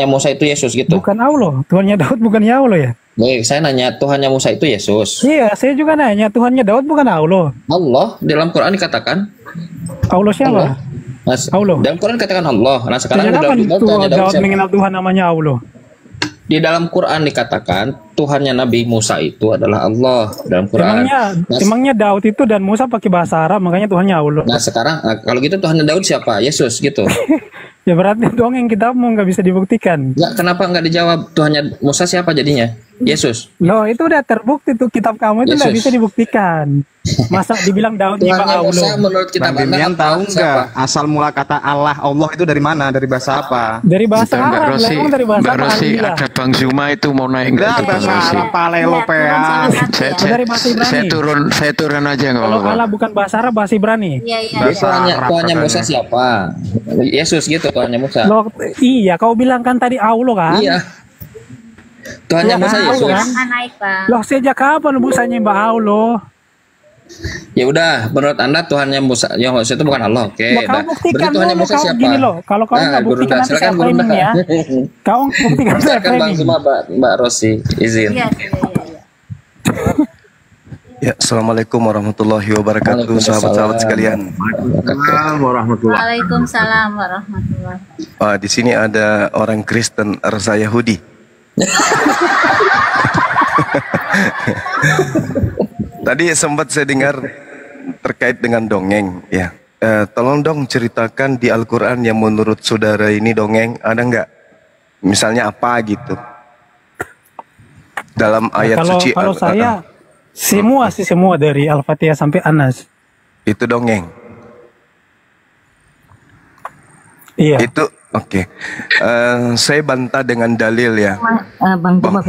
Musa itu Yesus gitu. Bukan Allah, Tuhannya Daud bukannya Allah ya? Baik, saya nanya Tuhannya Musa itu Yesus. Iya, saya juga nanya Tuhannya Daud bukan Allah. Allah dalam Quran dikatakan Allah siapa? Mas, Allah. dalam Quran dikatakan Allah. Nah sekarang Sejak kapan tanya Daud Daud siapa? mengenal Tuhan namanya Allah? Di dalam Quran dikatakan Tuhannya Nabi Musa itu adalah Allah dalam Quran. Emangnya Daud itu dan Musa pakai bahasa Arab, makanya Tuhannya Allah. Nah sekarang kalau gitu Tuhannya Daud siapa? Yesus gitu. Ya berarti dongeng kita mau nggak bisa dibuktikan. Ya, kenapa nggak dijawab Tuhannya Musa siapa jadinya? Yesus. Loh itu udah terbukti tuh, kitab kamu itu nggak bisa dibuktikan. Masa dibilang Daud nyembah Tuhannya Musa Allah? menurut kitab Bang Anda Demian tahu siapa? nggak asal mula kata Allah itu dari mana? Dari bahasa apa? Dari bahasa Mbak Arab, Rosi, emang dari bahasa Mbak Rosi, Alhamdulillah. ada Bang Zuma itu mau naik nggak Enggak, itu Bang bahasa Rosi? Arab Palelopea. Dari bahasa Ibrani. Saya turun aja nggak Kalau apa-apa. Allah bukan bahasa Arab, bahasa Ibrani. Iya, iya. Jadi Tuhannya Arab Musa katanya. siapa? Yesus gitu Tuhannya Musa. Loh, iya, kau bilang kan tadi Allah kan? Iya. Tuhannya Iya, Musa kan? Yesus. Kan? Naik, Bang. Loh sejak kapan Musa nyembah Allah? Ya udah, menurut Anda Tuhannya Musa itu bukan Allah. Oke, Loh, kau dah. buktikan Berarti Tuhannya dulu, Musa kau siapa? gini loh. Kalau kau nggak Guru buktikan Nda, nanti silakan saya Guru Nda. framing ya. Kau buktikan saya Silakan Bang framing. Zuma, Mbak Rosi, izin. Iya, iya, iya. Ya, Assalamualaikum warahmatullahi wabarakatuh, sahabat-sahabat sekalian. Waalaikumsalam warahmatullahi. Di sini ada orang Kristen rasa Yahudi. Tadi sempat saya dengar terkait dengan dongeng, ya. Tolong dong ceritakan di Al-Quran yang menurut saudara ini dongeng, ada nggak? Misalnya apa gitu? Dalam ayat suci. Kalau saya semua dari Al-Fatihah sampai Anas. Itu dongeng. Iya. Itu oke. Saya bantah dengan dalil ya. Bang Zuma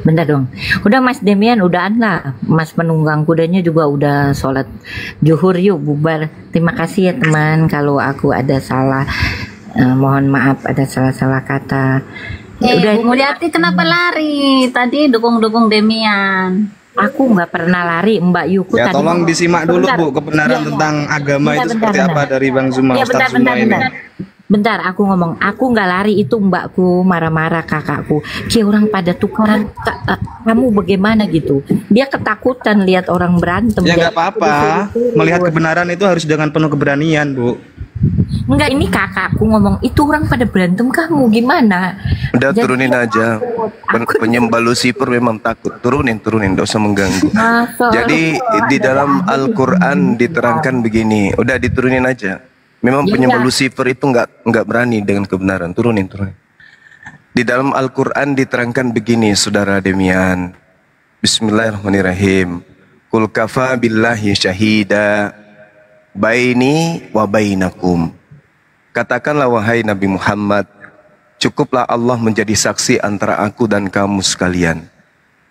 benar dong. Udah Mas Demian udah lah. Mas penunggang kudanya juga udah sholat zuhur, yuk bubar. Terima kasih ya teman. Kalau aku ada salah, mohon maaf ada salah kata. Udah Mulyati kenapa lari? Tadi dukung Demian. Aku nggak pernah lari, Mbak Yuku. Ya tadi tolong disimak dulu Bentar. Bu kebenaran Iya, tentang agama Bentar, itu seperti bentar. apa dari Bang Zuma, Ya, Ustaz Zuma ini. Bentar, aku ngomong, aku nggak lari, itu mbakku marah-marah kakakku. Kayak orang pada tukaran, kamu bagaimana gitu? Dia ketakutan lihat orang berantem. Ya Dia nggak apa-apa. disuruh-suruh. Melihat kebenaran itu harus dengan penuh keberanian, Bu. Enggak, ini kakakku ngomong, itu orang pada berantem kamu gimana? Udah Jadi turunin dia aja. takut. Penyembah Lucifer memang takut. Turunin, nggak usah mengganggu. Masa Jadi Allah di ada dalam yang Al-Quran diterangkan begini. Udah diturunin aja. Memang Ya, penyembah udah. Lucifer itu nggak berani dengan kebenaran. Turunin. Di dalam Al-Quran diterangkan begini, saudara Demian. Bismillahirrahmanirrahim. Qul kafa billahi syahida baini wa bainakum. Katakanlah wahai Nabi Muhammad, cukuplah Allah menjadi saksi antara aku dan kamu sekalian.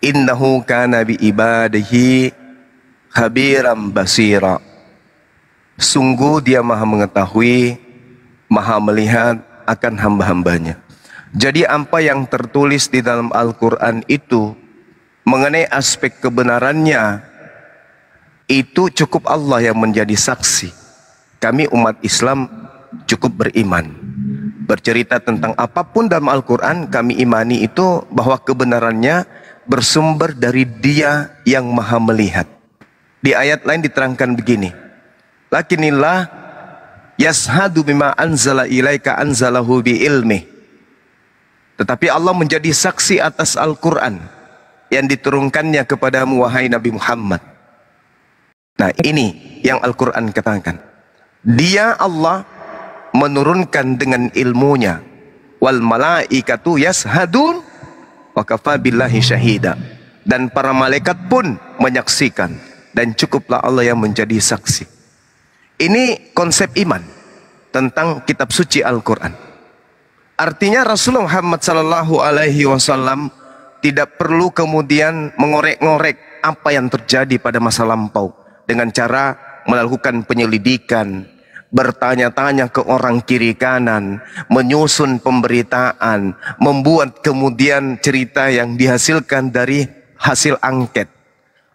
Innahu kana bi ibadihi khabiram basira. Sungguh dia maha mengetahui, maha melihat akan hamba-hambanya. Jadi apa yang tertulis di dalam Al-Quran itu mengenai aspek kebenarannya, itu cukup Allah yang menjadi saksi. Kami umat Islam cukup beriman. Bercerita tentang apapun dalam Al-Quran, kami imani itu bahwa kebenarannya bersumber dari Dia yang maha melihat. Di ayat lain diterangkan begini. Lakinillah yashadu bima anzala ilaika anzalahu bi ilmih. Tetapi Allah menjadi saksi atas Al-Quran yang diturunkannya kepadamu wahai Nabi Muhammad. Nah ini yang Al-Quran katakan. Dia Allah menurunkan dengan ilmunya. Wal malaikatu yashadun wa kafa billahi syahida. Dan para malaikat pun menyaksikan. Dan cukuplah Allah yang menjadi saksi. Ini konsep iman tentang kitab suci Al-Quran. Artinya Rasulullah Muhammad SAW tidak perlu kemudian mengorek-ngorek apa yang terjadi pada masa lampau dengan cara melakukan penyelidikan, bertanya-tanya ke orang kiri kanan, menyusun pemberitaan, membuat kemudian cerita yang dihasilkan dari hasil angket.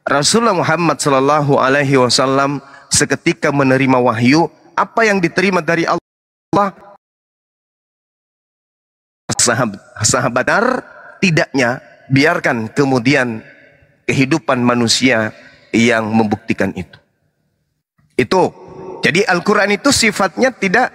Rasulullah Muhammad SAW seketika menerima wahyu, apa yang diterima dari Allah sahabat benar, tidaknya biarkan kemudian kehidupan manusia yang membuktikan itu. Itu. Jadi Al-Quran itu sifatnya tidak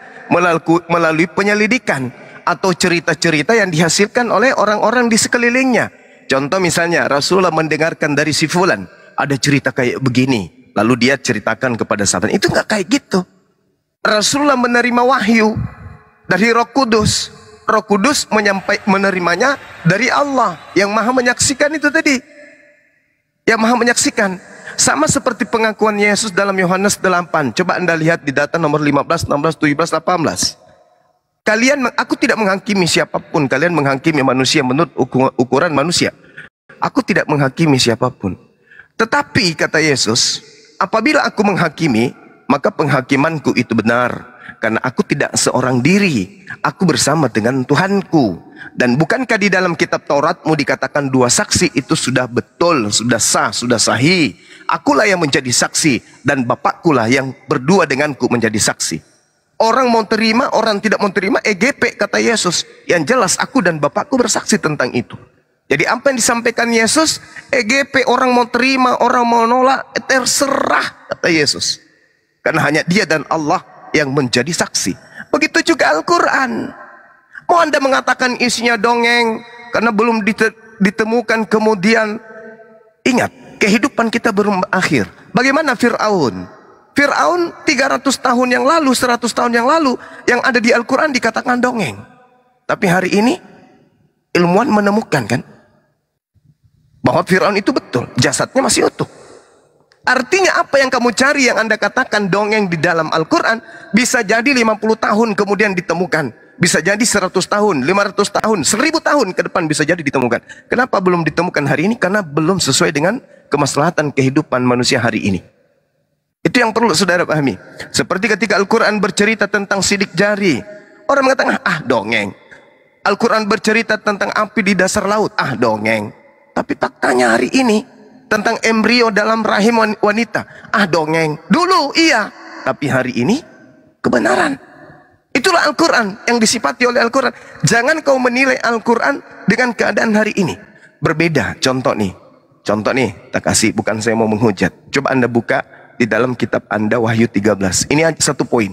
melalui penyelidikan atau cerita-cerita yang dihasilkan oleh orang-orang di sekelilingnya. Contoh misalnya Rasulullah mendengarkan dari si fulan, ada cerita kayak begini, lalu dia ceritakan kepada sahabat. Itu nggak kayak gitu. Rasulullah menerima wahyu dari Roh Kudus. Roh Kudus menerimanya dari Allah yang Maha menyaksikan itu tadi. Yang Maha menyaksikan. Sama seperti pengakuan Yesus dalam Yohanes 8. Coba Anda lihat di data nomor 15, 16, 17, 18. Aku tidak menghakimi siapapun. Kalian menghakimi manusia menurut ukuran manusia. Aku tidak menghakimi siapapun. Tetapi kata Yesus, apabila aku menghakimi, maka penghakimanku itu benar. Karena aku tidak seorang diri. Aku bersama dengan Tuhanku. Dan bukankah di dalam kitab Tauratmu dikatakan 2 saksi itu sudah betul, sudah sah, sudah sahih. Akulah yang menjadi saksi dan Bapakkulah yang berdua denganku menjadi saksi. Orang mau terima, orang tidak mau terima, EGP kata Yesus. Yang jelas aku dan Bapakku bersaksi tentang itu. Jadi apa yang disampaikan Yesus, EGP, orang mau terima, orang mau nolak, terserah kata Yesus. Karena hanya Dia dan Allah yang menjadi saksi. Begitu juga Al-Quran. Mau Anda mengatakan isinya dongeng karena belum ditemukan kemudian. Ingat, kehidupan kita belum berakhir. Bagaimana Fir'aun? Fir'aun 300 tahun yang lalu, 100 tahun yang lalu, yang ada di Al-Quran dikatakan dongeng. Tapi hari ini ilmuwan menemukan kan bahwa Fir'aun itu betul, jasadnya masih utuh. Artinya apa yang kamu cari, yang Anda katakan dongeng di dalam Al-Quran, bisa jadi 50 tahun kemudian ditemukan. Bisa jadi 100 tahun, 500 tahun, 1000 tahun ke depan bisa jadi ditemukan. Kenapa belum ditemukan hari ini? Karena belum sesuai dengan kemaslahatan kehidupan manusia hari ini. Itu yang perlu saudara pahami. Seperti ketika Al-Quran bercerita tentang sidik jari. Orang mengatakan, dongeng. Al-Quran bercerita tentang api di dasar laut. Dongeng. Tapi faktanya hari ini, tentang embrio dalam rahim wanita. Dongeng. Dulu iya. Tapi hari ini, kebenaran. Itulah Al-Quran yang disifati oleh Al-Quran. Jangan kau menilai Al-Quran dengan keadaan hari ini. Berbeda. Contoh nih, tak kasih, bukan saya mau menghujat. Coba Anda buka di dalam kitab Anda Wahyu 13. Ini satu poin.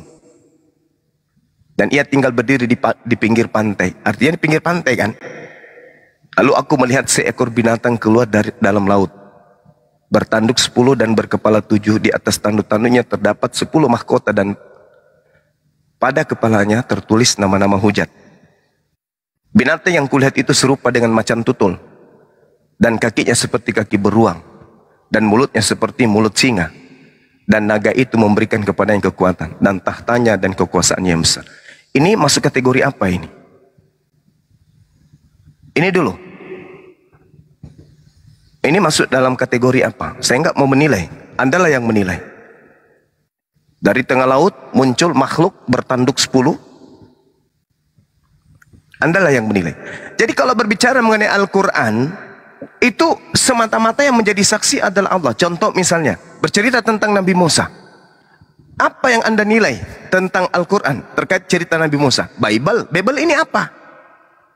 Dan ia tinggal berdiri di pinggir pantai. Artinya di pinggir pantai kan. Lalu aku melihat seekor binatang keluar dari dalam laut. Bertanduk 10 dan berkepala 7. Di atas tanduk-tanduknya terdapat 10 mahkota dan pada kepalanya tertulis nama-nama hujat. Binatang yang kulihat itu serupa dengan macan tutul. Dan kakinya seperti kaki beruang. Dan mulutnya seperti mulut singa. Dan naga itu memberikan kepadanya kekuatan. Dan tahtanya dan kekuasaannya yang besar. Ini masuk kategori apa ini? Ini dulu. Ini masuk dalam kategori apa? Saya nggak mau menilai. Andalah yang menilai. Dari tengah laut muncul makhluk bertanduk 10. Andalah yang menilai. Jadi kalau berbicara mengenai Al-Quran, itu semata-mata yang menjadi saksi adalah Allah. Contoh misalnya, bercerita tentang Nabi Musa. Apa yang Anda nilai tentang Al-Quran terkait cerita Nabi Musa? Bible ini apa?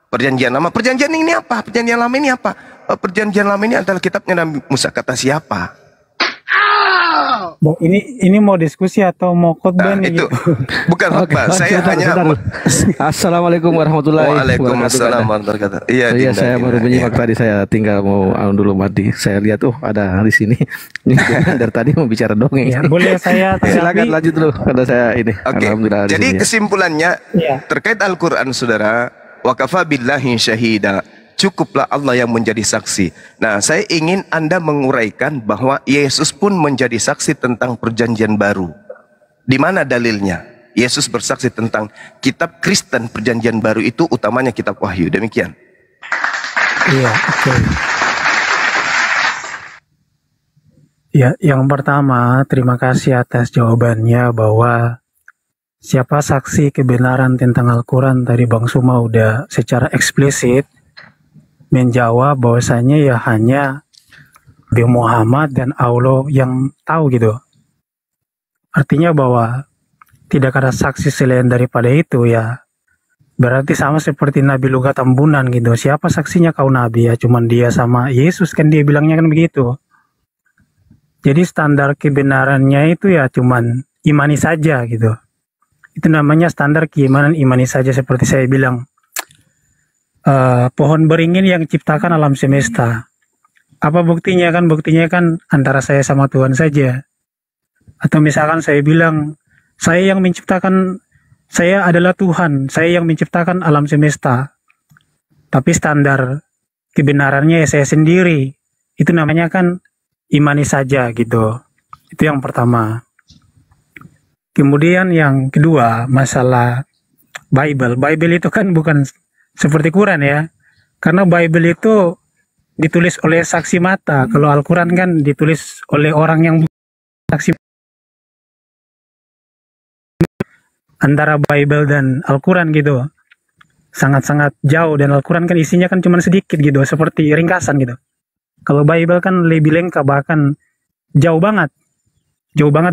Perjanjian Lama. Perjanjian ini apa? Perjanjian Lama ini apa? Perjanjian Lama ini adalah kitabnya Nabi Musa. Kata siapa? Ini mau diskusi atau mau khotbah nih? Itu bukan khotbah. Saya hanya Assalamualaikum warahmatullahi wabarakatuh. Waalaikumsalam warahmatullahi wabarakatuh. Iya, saya baru menyimak tadi, saya tinggal mau dulu mati. Saya lihat ada di sini. Dari tadi mau bicara dongeng. Ya, boleh saya silakan lanjut dulu. Ada saya ini. Okay. Alhamdulillah. Jadi kesimpulannya terkait Al-Quran, saudara, wa kafa billahi syahida. Cukuplah Allah yang menjadi saksi. Nah, saya ingin Anda menguraikan bahwa Yesus pun menjadi saksi tentang perjanjian baru. Di mana dalilnya? Yesus bersaksi tentang kitab Kristen perjanjian baru itu utamanya kitab Wahyu. Demikian. Iya, oke. Ya, yang pertama, terima kasih atas jawabannya bahwa siapa saksi kebenaran tentang Al-Quran tadi Bang Suma udah secara eksplisit menjawab bahwasanya ya hanya Nabi Muhammad dan Allah yang tahu gitu. Artinya bahwa tidak ada saksi selain daripada itu ya. Berarti sama seperti Nabi Luka Tambunan gitu. Siapa saksinya kau Nabi? Ya cuman dia sama Yesus kan, dia bilangnya kan begitu. Jadi standar kebenarannya itu ya cuman imani saja gitu. Itu namanya standar keimanan, imani saja. Seperti saya bilang, pohon beringin yang ciptakan alam semesta. Apa buktinya kan? Buktinya kan antara saya sama Tuhan saja. Atau misalkan saya bilang, saya yang menciptakan, saya adalah Tuhan, saya yang menciptakan alam semesta. Tapi standar kebenarannya ya saya sendiri. Itu namanya kan imani saja gitu. Itu yang pertama. Kemudian yang kedua, masalah Bible. Bible itu kan bukan seperti Quran ya. Karena Bible itu ditulis oleh saksi mata. Kalau Al-Quran kan ditulis oleh orang yang saksi. Antara Bible dan Al-Quran gitu sangat-sangat jauh, dan Al-Quran kan isinya kan cuma sedikit gitu, seperti ringkasan gitu. Kalau Bible kan lebih lengkap, bahkan jauh banget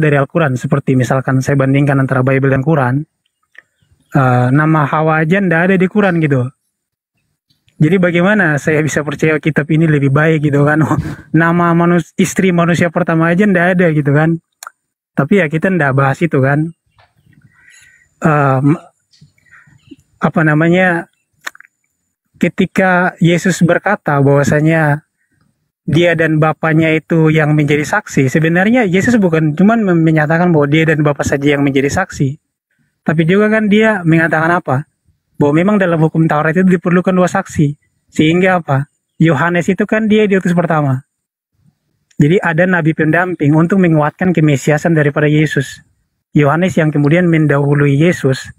dari Al-Quran. Seperti misalkan saya bandingkan antara Bible dan Quran, nama Hawa aja ndak ada di Quran gitu. Jadi bagaimana saya bisa percaya kitab ini lebih baik gitu kan? Nama istri manusia pertama aja ndak ada gitu kan. Tapi ya kita ndak bahas itu kan. Apa namanya, ketika Yesus berkata bahwasanya dia dan Bapaknya itu yang menjadi saksi, sebenarnya Yesus bukan cuma menyatakan bahwa dia dan Bapa saja yang menjadi saksi, tapi juga kan dia mengatakan apa, bahwa memang dalam hukum Taurat itu diperlukan 2 saksi, sehingga apa, Yohanes itu kan dia diutus pertama, jadi ada nabi pendamping untuk menguatkan kemesiasan daripada Yesus. Yohanes yang kemudian mendahului Yesus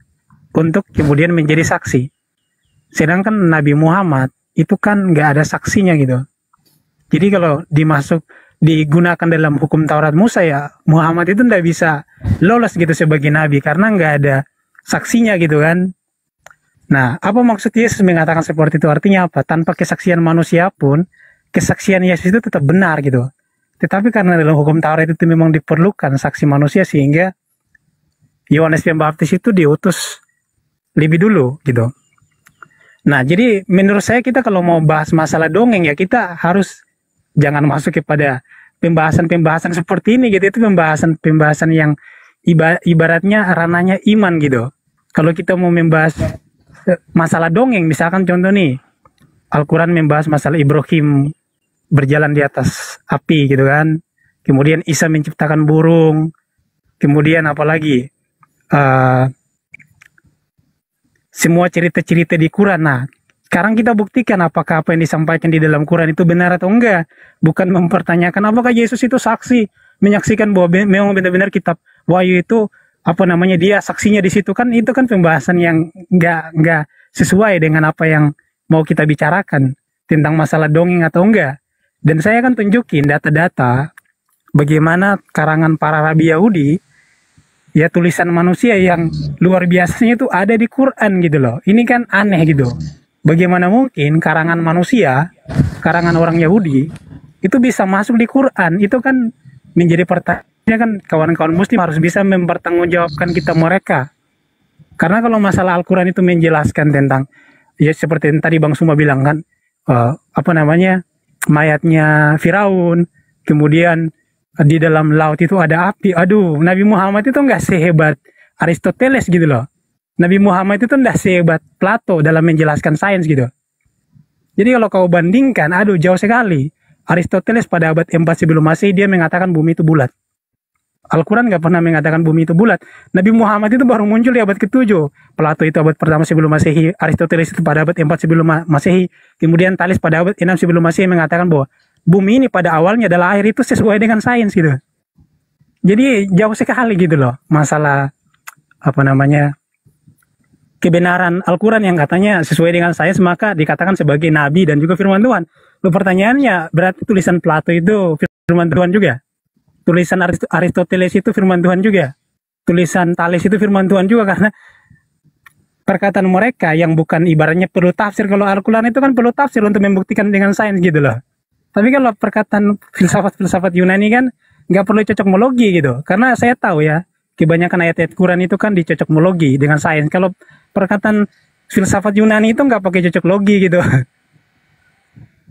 untuk kemudian menjadi saksi. Sedangkan Nabi Muhammad itu kan nggak ada saksinya gitu. Jadi kalau digunakan dalam hukum Taurat Musa ya, Muhammad itu nggak bisa lolos gitu sebagai nabi karena nggak ada saksinya gitu kan. Nah, apa maksud Yesus mengatakan seperti itu? Artinya apa? Tanpa kesaksian manusia pun, kesaksian Yesus itu tetap benar gitu. Tetapi karena dalam hukum Taurat itu memang diperlukan saksi manusia, sehingga Yohanes Pembaptis itu diutus lebih dulu gitu. Nah, jadi menurut saya kita kalau mau bahas masalah dongeng ya kita harus jangan masuk kepada pembahasan-pembahasan seperti ini gitu. Itu pembahasan yang ibaratnya ranahnya iman gitu. Kalau kita mau membahas masalah dongeng, misalkan contoh nih, Al-Quran membahas masalah Ibrahim berjalan di atas api gitu kan. Kemudian Isa menciptakan burung. Kemudian apalagi? Semua cerita-cerita di Quran. Nah, sekarang kita buktikan apakah apa yang disampaikan di dalam Quran itu benar atau enggak. Bukan mempertanyakan apakah Yesus itu saksi, menyaksikan bahwa memang benar-benar kitab Wahyu itu apa namanya dia saksinya di situ kan. Itu kan pembahasan yang enggak sesuai dengan apa yang mau kita bicarakan tentang masalah dongeng atau enggak. Dan saya akan tunjukin data-data bagaimana karangan para rabi Yahudi, ya tulisan manusia yang luar biasanya itu ada di Quran gitu loh. Ini kan aneh gitu. Bagaimana mungkin karangan manusia, karangan orang Yahudi, itu bisa masuk di Quran? Itu kan menjadi pertanyaan kan, kawan-kawan muslim harus bisa mempertanggungjawabkan kita mereka. Karena kalau masalah Al-Quran itu menjelaskan tentang, ya seperti yang tadi Bang Suma bilang kan, apa namanya, mayatnya Firaun, kemudian di dalam laut itu ada api. Aduh, Nabi Muhammad itu nggak sehebat Aristoteles gitu loh. Nabi Muhammad itu nggak sehebat Plato dalam menjelaskan sains gitu. Jadi kalau kau bandingkan, aduh jauh sekali. Aristoteles pada abad 4 sebelum Masehi dia mengatakan bumi itu bulat. Al-Quran nggak pernah mengatakan bumi itu bulat. Nabi Muhammad itu baru muncul di abad ke-7. Plato itu abad pertama sebelum Masehi. Aristoteles itu pada abad 4 sebelum Masehi. Kemudian Thales pada abad 6 sebelum Masehi mengatakan bahwa bumi ini pada awalnya adalah air, itu sesuai dengan sains gitu. Jadi jauh sekali gitu loh masalah apa namanya kebenaran Al-Quran yang katanya sesuai dengan sains maka dikatakan sebagai nabi dan juga firman Tuhan. Lalu pertanyaannya, berarti tulisan Plato itu firman Tuhan juga? Tulisan Aristoteles itu firman Tuhan juga? Tulisan Thales itu firman Tuhan juga? Karena perkataan mereka yang bukan ibaratnya perlu tafsir. Kalau Al-Quran itu kan perlu tafsir untuk membuktikan dengan sains gitu loh. Tapi kalau perkataan filsafat Yunani kan nggak perlu cocokmologi gitu. Karena saya tahu ya, kebanyakan ayat-ayat Quran itu kan dicocokmologi dengan sains. Kalau perkataan filsafat Yunani itu nggak pakai cocok logi gitu.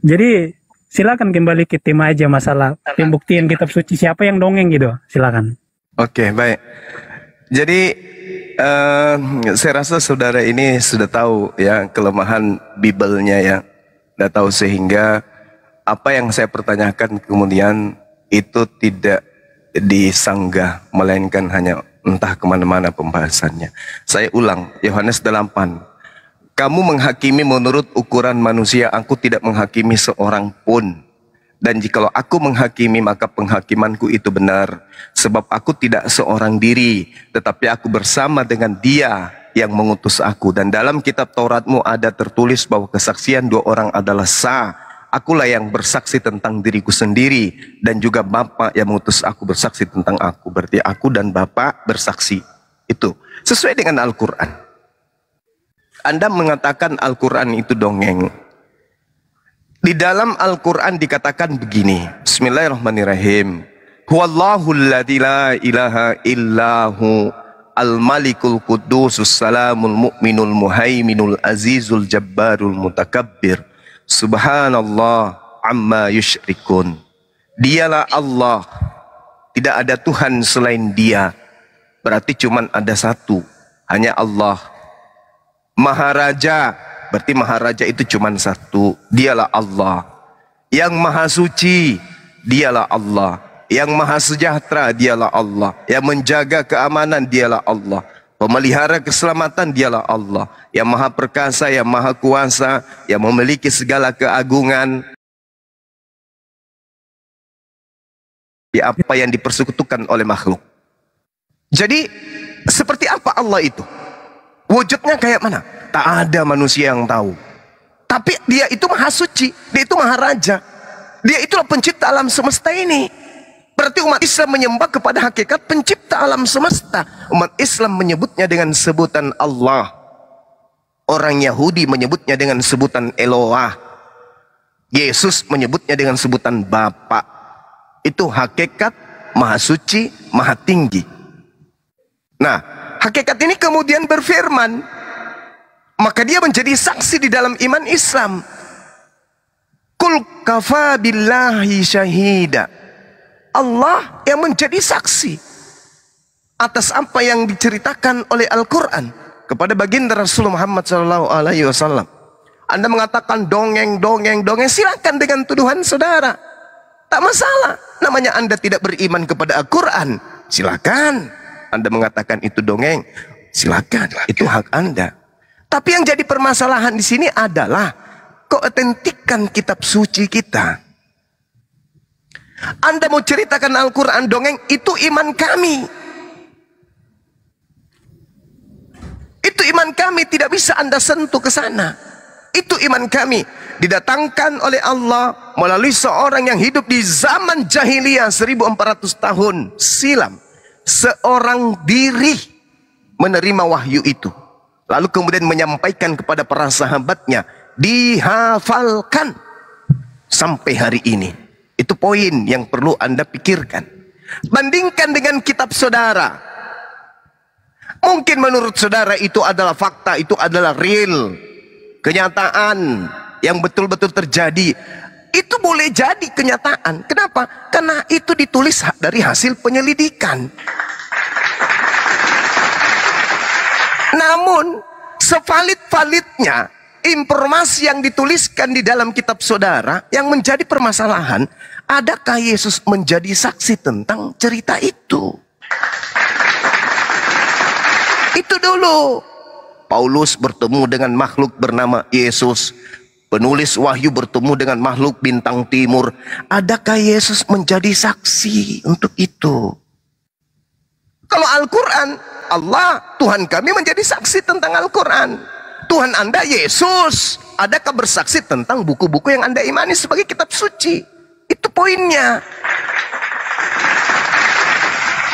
Jadi silakan kembali ke tema aja masalah pembuktian kitab suci, siapa yang dongeng gitu, silakan. Oke, baik. Jadi saya rasa saudara ini sudah tahu ya kelemahan Bibelnya ya, sudah tahu, sehingga apa yang saya pertanyakan kemudian itu tidak disanggah, melainkan hanya entah kemana-mana pembahasannya. Saya ulang, Yohanes 8. Kamu menghakimi menurut ukuran manusia, aku tidak menghakimi seorang pun. Dan jikalau aku menghakimi, maka penghakimanku itu benar. Sebab aku tidak seorang diri, tetapi aku bersama dengan Dia yang mengutus aku. Dan dalam kitab Tauratmu ada tertulis bahwa kesaksian 2 orang adalah sah. Akulah yang bersaksi tentang diriku sendiri, dan juga Bapa yang mengutus aku bersaksi tentang aku. Berarti aku dan Bapa bersaksi. Itu sesuai dengan Al-Quran. Anda mengatakan Al-Quran itu dongeng. Di dalam Al-Quran dikatakan begini. Bismillahirrahmanirrahim. Huwallahu alladzi la ilaha illahu al-malikul qudusus salamul mu'minul muhaiminul azizul jabbarul mutakabbir. Subhanallah amma yusyrikun. Dialah Allah. Tidak ada Tuhan selain Dia. Berarti cuman ada satu. Hanya Allah. Maharaja, berarti Maharaja itu cuma satu, Dialah Allah. Yang Maha Suci, Dialah Allah. Yang Maha Sejahtera, Dialah Allah. Yang menjaga keamanan, Dialah Allah. Pemelihara keselamatan, Dialah Allah. Yang Maha Perkasa, yang Maha Kuasa, yang memiliki segala keagungan. Apa yang dipersekutukan oleh makhluk. Jadi seperti apa Allah itu? Wujudnya kayak mana? Tak ada manusia yang tahu. Tapi Dia itu Maha Suci, Dia itu Maharaja. Dia itulah pencipta alam semesta ini. Berarti umat Islam menyembah kepada hakikat pencipta alam semesta. Umat Islam menyebutnya dengan sebutan Allah. Orang Yahudi menyebutnya dengan sebutan Eloah. Yesus menyebutnya dengan sebutan Bapa. Itu hakikat Maha Suci, Maha Tinggi. Nah, hakikat ini kemudian berfirman, maka Dia menjadi saksi di dalam iman Islam. Kul kafa billahi syahida. Allah yang menjadi saksi atas apa yang diceritakan oleh Al-Quran kepada baginda Rasulullah Muhammad SAW. Anda mengatakan dongeng, silakan dengan tuduhan saudara, tak masalah. Namanya Anda tidak beriman kepada Al-Quran, silakan. Anda mengatakan itu dongeng, silakan, itu hak Anda. Tapi yang jadi permasalahan di sini adalah keotentikan kitab suci kita. Anda mau ceritakan Al-Quran dongeng, itu iman kami. Itu iman kami, tidak bisa Anda sentuh ke sana. Itu iman kami, didatangkan oleh Allah melalui seorang yang hidup di zaman jahiliyah 1400 tahun silam. Seorang diri menerima wahyu itu, lalu kemudian menyampaikan kepada para sahabatnya, dihafalkan sampai hari ini. Itu poin yang perlu Anda pikirkan. Bandingkan dengan kitab saudara. Mungkin menurut saudara itu adalah fakta, itu adalah real, kenyataan yang betul-betul terjadi. Itu boleh jadi kenyataan. Kenapa? Karena itu ditulis dari hasil penyelidikan. Namun sevalid-validnya informasi yang dituliskan di dalam kitab saudara, yang menjadi permasalahan, adakah Yesus menjadi saksi tentang cerita itu? Itu dulu. Paulus bertemu dengan makhluk bernama Yesus. Penulis wahyu bertemu dengan makhluk bintang timur. Adakah Yesus menjadi saksi untuk itu? Kalau Al-Quran, Allah, Tuhan kami menjadi saksi tentang Al-Quran. Tuhan Anda Yesus, adakah bersaksi tentang buku-buku yang Anda imani sebagai kitab suci? Itu poinnya.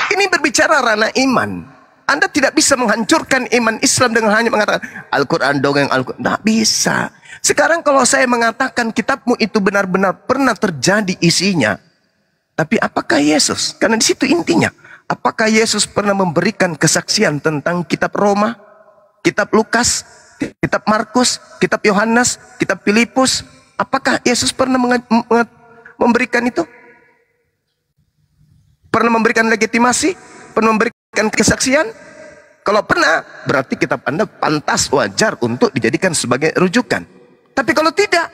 Ini berbicara ranah iman. Anda tidak bisa menghancurkan iman Islam dengan hanya mengatakan Al-Quran dongeng, Al-Quran. Tidak bisa. Sekarang kalau saya mengatakan kitabmu itu benar-benar pernah terjadi isinya, tapi apakah Yesus? Karena di situ intinya. Apakah Yesus pernah memberikan kesaksian tentang kitab Roma, kitab Lukas, kitab Markus, kitab Yohanes, kitab Filipus. Apakah Yesus pernah memberikan itu? Pernah memberikan legitimasi? Pernah memberikan kesaksian? Kalau pernah, berarti kitab Anda pantas, wajar untuk dijadikan sebagai rujukan. Tapi kalau tidak,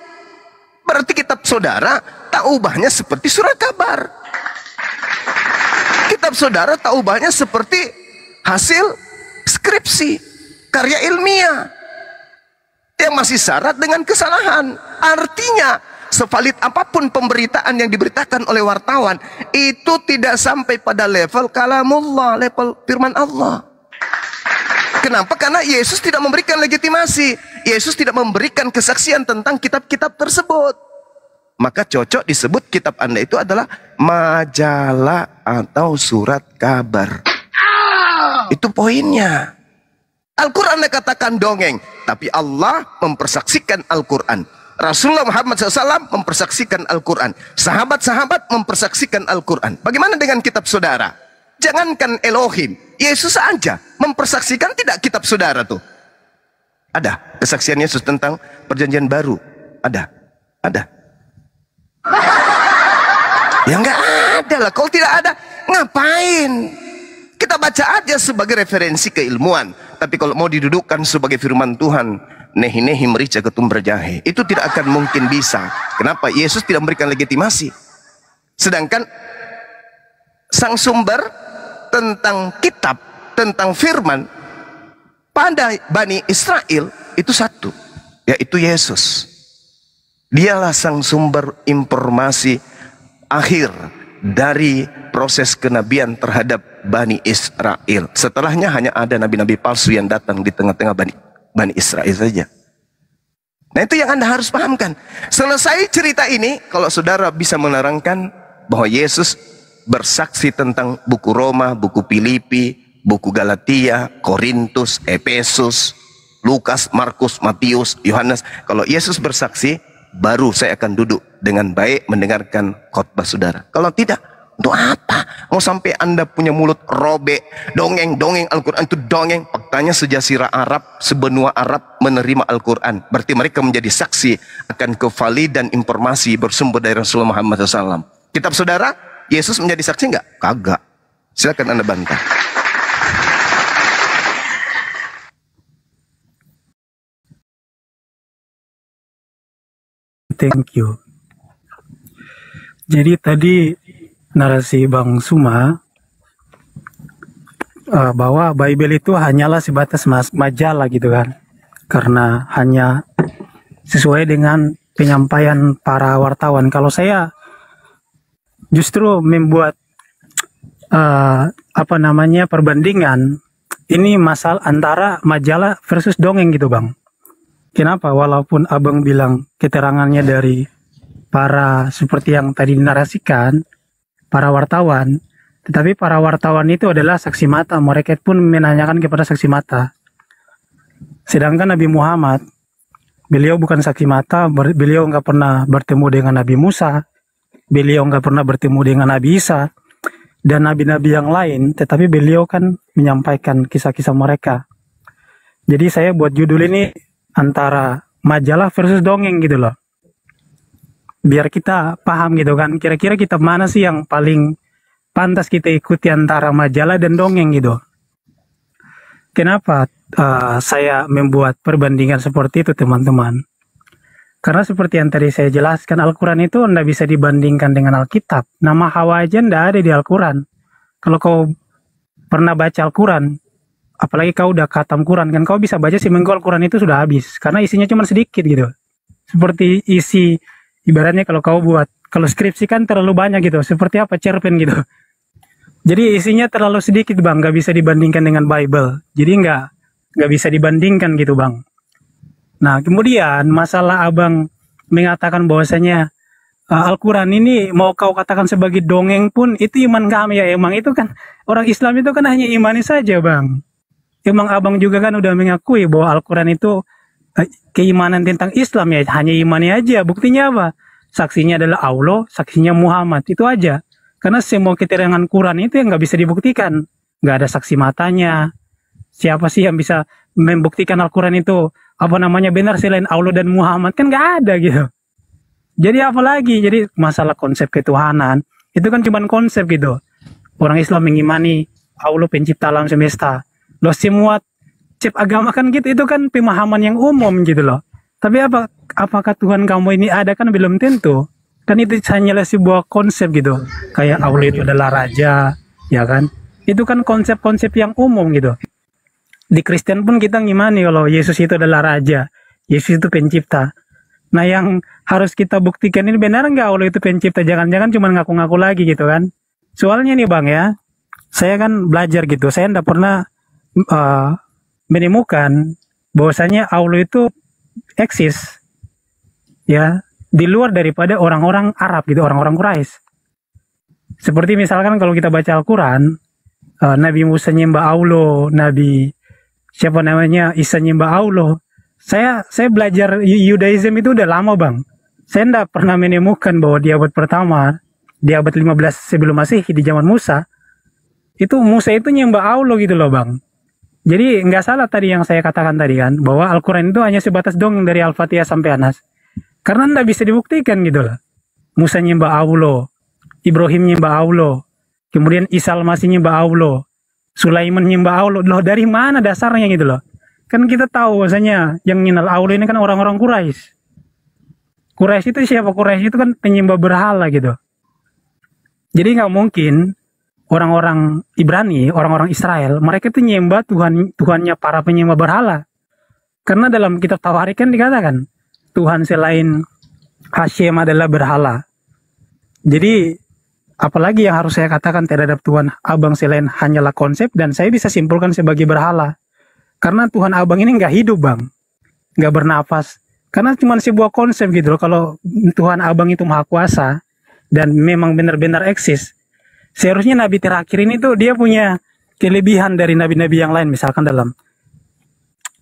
berarti kitab saudara tak ubahnya seperti surat kabar. Kitab saudara tak ubahnya seperti hasil skripsi, karya ilmiah yang masih syarat dengan kesalahan. Artinya, sevalid apapun pemberitaan yang diberitakan oleh wartawan, itu tidak sampai pada level kalamullah, level firman Allah. Kenapa? Karena Yesus tidak memberikan legitimasi. Yesus tidak memberikan kesaksian tentang kitab-kitab tersebut. Maka cocok disebut kitab Anda itu adalah majalah atau surat kabar. Itu poinnya. Al-Quran dikatakan dongeng, tapi Allah mempersaksikan Al-Quran. Rasulullah Muhammad SAW mempersaksikan Al-Quran. Sahabat-sahabat mempersaksikan Al-Quran. Bagaimana dengan kitab saudara? Jangankan Elohim, Yesus saja mempersaksikan tidak kitab saudara tuh. Ada kesaksian Yesus tentang perjanjian baru. Ada. Ya nggak ada lah. Kalau tidak ada, ngapain? Kita baca aja sebagai referensi keilmuan. Tapi kalau mau didudukkan sebagai firman Tuhan, nehi-nehi merica ketum berjahe, itu tidak akan mungkin bisa. Kenapa? Yesus tidak memberikan legitimasi. Sedangkan sang sumber tentang kitab, tentang firman pada Bani Israel itu satu, yaitu Yesus. Dialah sang sumber informasi akhir dari proses kenabian terhadap Bani Israel. Setelahnya hanya ada nabi-nabi palsu yang datang di tengah-tengah Bani Israel saja. Nah, itu yang Anda harus pahamkan. Selesai cerita ini, kalau saudara bisa menerangkan bahwa Yesus bersaksi tentang buku Roma, buku Filipi, buku Galatia, Korintus, Efesus, Lukas, Markus, Matius, Yohanes. Kalau Yesus bersaksi, baru saya akan duduk dengan baik mendengarkan khotbah saudara. Kalau tidak, untuk apa? Mau sampai Anda punya mulut robek, dongeng-dongeng Al-Quran itu dongeng. Faktanya sejazirah Arab, sebenua Arab menerima Al-Quran. Berarti mereka menjadi saksi akan kevalidan informasi bersumber dari Rasulullah Muhammad SAW. Kitab saudara, Yesus menjadi saksi enggak? Kagak. Silakan Anda bantah. Thank you. Jadi tadi narasi Bang Suma bahwa Bible itu hanyalah sebatas majalah gitu kan, karena hanya sesuai dengan penyampaian para wartawan. Kalau saya justru membuat perbandingan ini masalah antara majalah versus dongeng gitu Bang. Kenapa? Walaupun Abang bilang keterangannya dari para seperti yang tadi dinarasikan, para wartawan, tetapi para wartawan itu adalah saksi mata. Mereka pun menanyakan kepada saksi mata. Sedangkan Nabi Muhammad, beliau bukan saksi mata, beliau nggak pernah bertemu dengan Nabi Musa, beliau nggak pernah bertemu dengan Nabi Isa, dan nabi-nabi yang lain, tetapi beliau kan menyampaikan kisah-kisah mereka. Jadi saya buat judul ini antara majalah versus dongeng gitu loh. Biar kita paham gitu kan, kira-kira kitab mana sih yang paling pantas kita ikuti antara majalah dan dongeng gitu. Kenapa saya membuat perbandingan seperti itu teman-teman? Karena seperti yang tadi saya jelaskan, Al-Quran itu tidak bisa dibandingkan dengan Alkitab. Nama Hawa aja tidak ada di Al-Quran. Kalau kau pernah baca Al-Quran, apalagi kau udah khatam Quran, kan kau bisa baca seminggu Al-Quran itu sudah habis. Karena isinya cuma sedikit gitu. Seperti isi, ibaratnya kalau skripsi kan terlalu banyak gitu. Seperti apa, cerpen gitu. Jadi isinya terlalu sedikit Bang, nggak bisa dibandingkan dengan Bible. Jadi nggak bisa dibandingkan gitu Bang. Nah kemudian masalah Abang mengatakan bahwasanya Al-Quran ini mau kau katakan sebagai dongeng pun itu iman kami ya. Emang itu kan orang Islam itu kan hanya imani saja Bang. Emang Abang juga kan udah mengakui bahwa Al-Quran itu keimanan tentang Islam ya, hanya imani aja. Buktinya apa? Saksinya adalah Allah, saksinya Muhammad, itu aja. Karena semua keterangan Quran itu yang nggak bisa dibuktikan. Nggak ada saksi matanya. Siapa sih yang bisa membuktikan Al-Quran itu benar selain Allah dan Muhammad, kan nggak ada gitu. Jadi apalagi, jadi masalah konsep ketuhanan itu kan cuma konsep gitu. Orang Islam mengimani Allah pencipta alam semesta. Loh, semua cip agama kan gitu, itu kan pemahaman yang umum gitu loh. Tapi apakah Tuhan kamu ini ada, kan belum tentu. Kan itu hanyalah sebuah konsep gitu. Kayak Allah itu adalah raja, ya kan? Itu kan konsep-konsep yang umum gitu. Di Kristen pun kita ngimani kalau Yesus itu adalah raja, Yesus itu pencipta. Nah, yang harus kita buktikan ini benar nggak Allah itu pencipta, jangan-jangan cuma ngaku-ngaku lagi gitu kan. Soalnya nih Bang ya, saya kan belajar gitu, saya tidak pernah menemukan bahwasanya Allah itu eksis ya di luar daripada orang-orang Arab gitu, orang-orang Quraisy. Seperti misalkan kalau kita baca Al-Quran, Nabi Musa nyembah Allah, Nabi siapa namanya Isa nyembah Allah. Saya belajar Yudaism itu udah lama Bang. Saya tidak pernah menemukan bahwa di abad pertama, di abad 15 sebelum Masehi, di zaman Musa, itu Musa itu nyembah Allah gitu loh Bang. Jadi nggak salah tadi yang saya katakan tadi kan, bahwa Al-Quran itu hanya sebatas dongeng dari Al-Fatihah sampai Anas. Karena nggak bisa dibuktikan gitu loh. Musa nyembah Allah, Ibrahim nyembah Allah, kemudian Isa Al-Masih nyembah Allah, Sulaiman nyembah Allah. Loh, dari mana dasarnya gitu loh. Kan kita tahu bahwasanya yang nyembah Allah ini kan orang-orang Quraisy. Quraisy itu siapa? Quraisy itu kan penyembah berhala gitu. Jadi nggak mungkin orang-orang Ibrani, orang-orang Israel, mereka itu nyembah Tuhannya para penyembah berhala. Karena dalam kitab Tawarikh kan dikatakan Tuhan selain Hashem adalah berhala. Jadi apalagi yang harus saya katakan terhadap Tuhan Abang selain hanyalah konsep, dan saya bisa simpulkan sebagai berhala. Karena Tuhan Abang ini nggak hidup Bang, nggak bernafas. Karena cuma sebuah konsep gitu loh. Kalau Tuhan Abang itu maha kuasa dan memang benar-benar eksis, seharusnya Nabi terakhir ini tuh dia punya kelebihan dari nabi-nabi yang lain, misalkan dalam